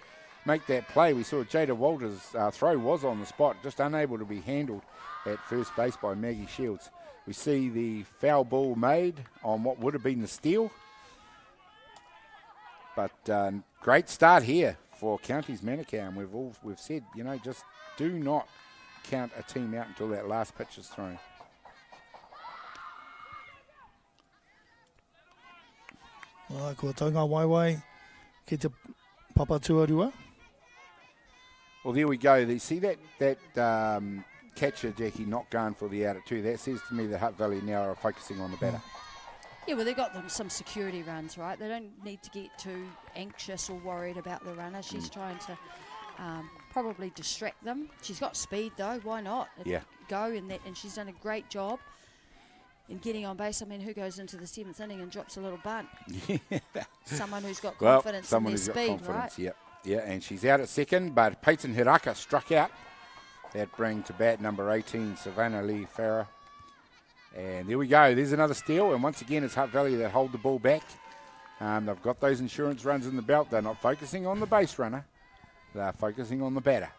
Speaker 5: play. We saw Jada Walters' throw was on the spot, just unable to be handled at first base by Maggie Shields. We see the foul ball made on what would have been the steal. But great start here for Counties Manukau. And we've said, just do not count a team out until that last pitch is thrown.
Speaker 7: Kua taunga waiwai ki te papa tuarua.
Speaker 5: Well, there we go. You see that catcher, Jackie, not going for the out at 2. That says to me that Hutt Valley now are focusing on the batter.
Speaker 6: Yeah, well, they've got them some security runs, right? They don't need to get too anxious or worried about the runner. She's trying to probably distract them. She's got speed, though. Why not?
Speaker 5: Yeah.
Speaker 6: Go, and she's done a great job in getting on base. I mean, who goes into the 7th inning and drops a little bunt? Someone who's got confidence in their speed, right?
Speaker 5: Yeah, and she's out at second, but Peyton Hiraka struck out. That brings to bat number 18, Savannah Lee Farah. And there we go. There's another steal, and once again, it's Hutt Valley that hold the ball back. They've got those insurance runs in the belt. They're not focusing on the base runner. They're focusing on the batter.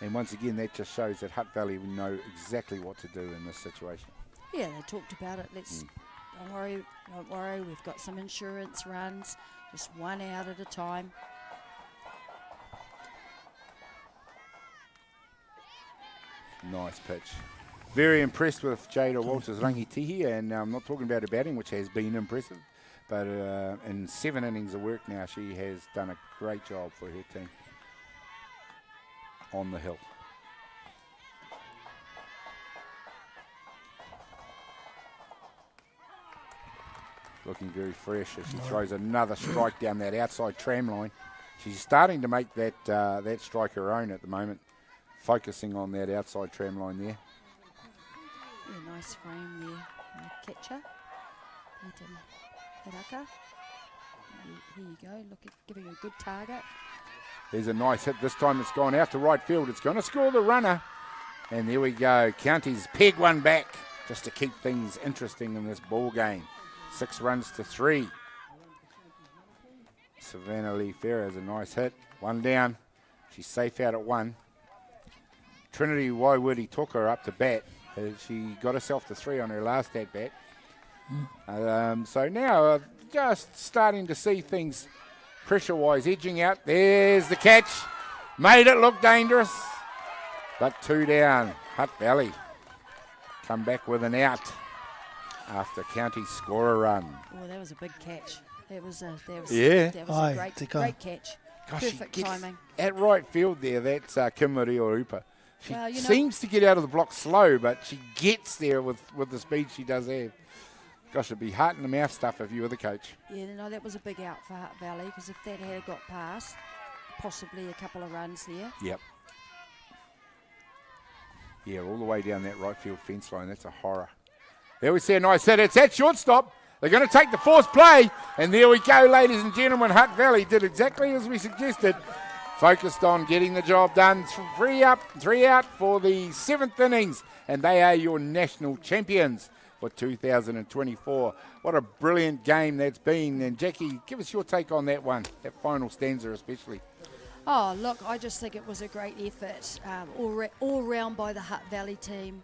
Speaker 5: And once again, that just shows that Hutt Valley will know exactly what to do in this situation.
Speaker 6: Yeah, they talked about it. Don't worry. We've got some insurance runs, just one out at a time.
Speaker 5: Nice pitch. Very impressed with Jada Walters Rangitihi, and I'm not talking about her batting, which has been impressive, but in 7 innings of work now, she has done a great job for her team on the hill. Looking very fresh as she throws another strike down that outside tram line. She's starting to make that strike her own at the moment, focusing on that outside tram line there.
Speaker 6: Yeah, nice frame there. Catcher. Hiraka. Here you go. Look at giving a good target.
Speaker 5: There's a nice hit. This time it's gone out to right field. It's going to score the runner. And there we go. Counties peg one back just to keep things interesting in this ball game. 6 runs to 3. Savannah Lee Farah has a nice hit. 1 down. She's safe out at 1. Trinity Waiwiri took her up to bat. She got herself to 3 on her last at bat. So now just starting to see things pressure-wise edging out. There's the catch. Made it look dangerous. But 2 down. Hutt Valley come back with an out after County score a run.
Speaker 6: Oh, that was a big catch. That was a great catch.
Speaker 5: Gosh,
Speaker 6: perfect
Speaker 5: she
Speaker 6: timing.
Speaker 5: At right field there, that's Kimari Orupa. She seems to get out of the block slow, but she gets there with the speed she does have. Gosh, it'd be heart in the mouth stuff if you were the coach.
Speaker 6: Yeah, no, that was a big out for Hutt Valley, because if that had got past, possibly a couple of runs there.
Speaker 5: Yep. Yeah, all the way down that right field fence line. That's a horror. There we see a nice hit. It's at shortstop. They're going to take the forced play. And there we go, ladies and gentlemen. Hutt Valley did exactly as we suggested. Focused on getting the job done. 3 up, 3 out for the 7th innings. And they are your national champions for 2024. What a brilliant game that's been. And Jackie, give us your take on that one, that final stanza especially.
Speaker 6: Oh, look, I just think it was a great effort all round by the Hutt Valley team.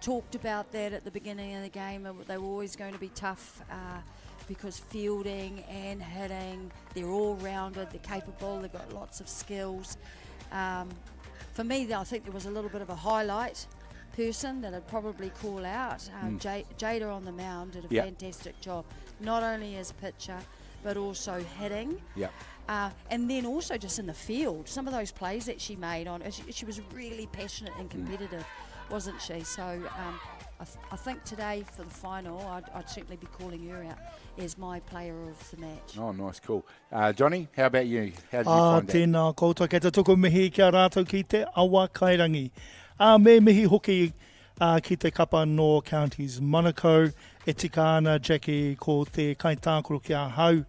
Speaker 6: talked about that at the beginning of the game. They were always going to be tough because fielding and hitting, they're all rounded, they're capable, they've got lots of skills. For me, I think there was a little bit of a highlight person that I'd probably call out. Jada on the mound did a fantastic job, not only as pitcher, but also hitting. And then also just in the field, some of those plays that she made on, she was really passionate and competitive, wasn't she? So I think today for the final, I'd certainly be calling her out as my player of the match.
Speaker 5: Oh, nice, cool. Johnny, how about you? How did you find that?
Speaker 7: Tēnā koutou, kei te tuku mihi kia rātou ki te awa kairangi. Me mihi hoki ki te kapa no counties Manukau, e tika ana Jackie ko te kaitākoro kia hau,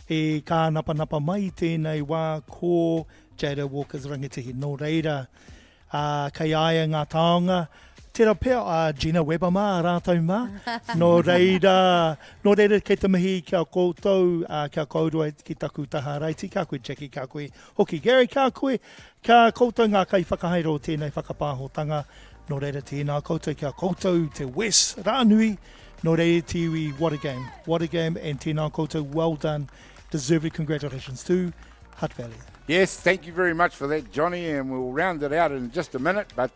Speaker 7: e ka napa mai tēnei wā ko Jada Walker's rangitihi. Nō reira, kei aia ngā taonga, tērā pēr Gina Weber mā, rātou mā. Nō reira kei te mihi kia koutou, kia kaurua ki taku taha reiti, kia koe Jackie, kia koe hoki Gary, kia koe, kia koutou ngā kai whakahairo tēnei whakapāhotanga. Nō reira tēnā koutou, kia koutou te West Rānui. Nō reira tiwi, what a game, and tēnā koutou, well done, deserved congratulations to Hutt Valley.
Speaker 5: Yes, thank you very much for that, Johnny, and we'll round it out in just a minute, but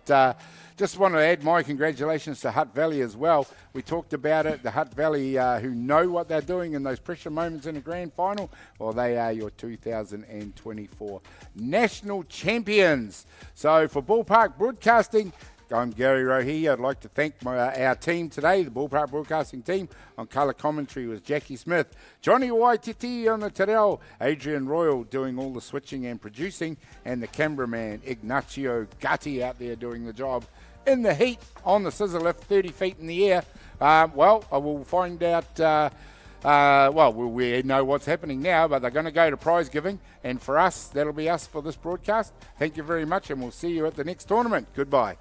Speaker 5: just want to add my congratulations to Hutt Valley as well. We talked about it, the Hutt Valley who know what they're doing in those pressure moments in the grand final. Well, they are your 2024 national champions. So for Ballpark Broadcasting, I'm Gary Rohe. I'd like to thank our team today, the Ballpark Broadcasting team. On colour commentary was Jackie Smith, Johnny Waititi on the te reo, Adrian Royal doing all the switching and producing, and the cameraman Ignacio Gatti out there doing the job in the heat on the scissor lift, 30 feet in the air. Well, I will find out. We know what's happening now, but they're going to go to prize giving, and for us, that'll be us for this broadcast. Thank you very much, and we'll see you at the next tournament. Goodbye.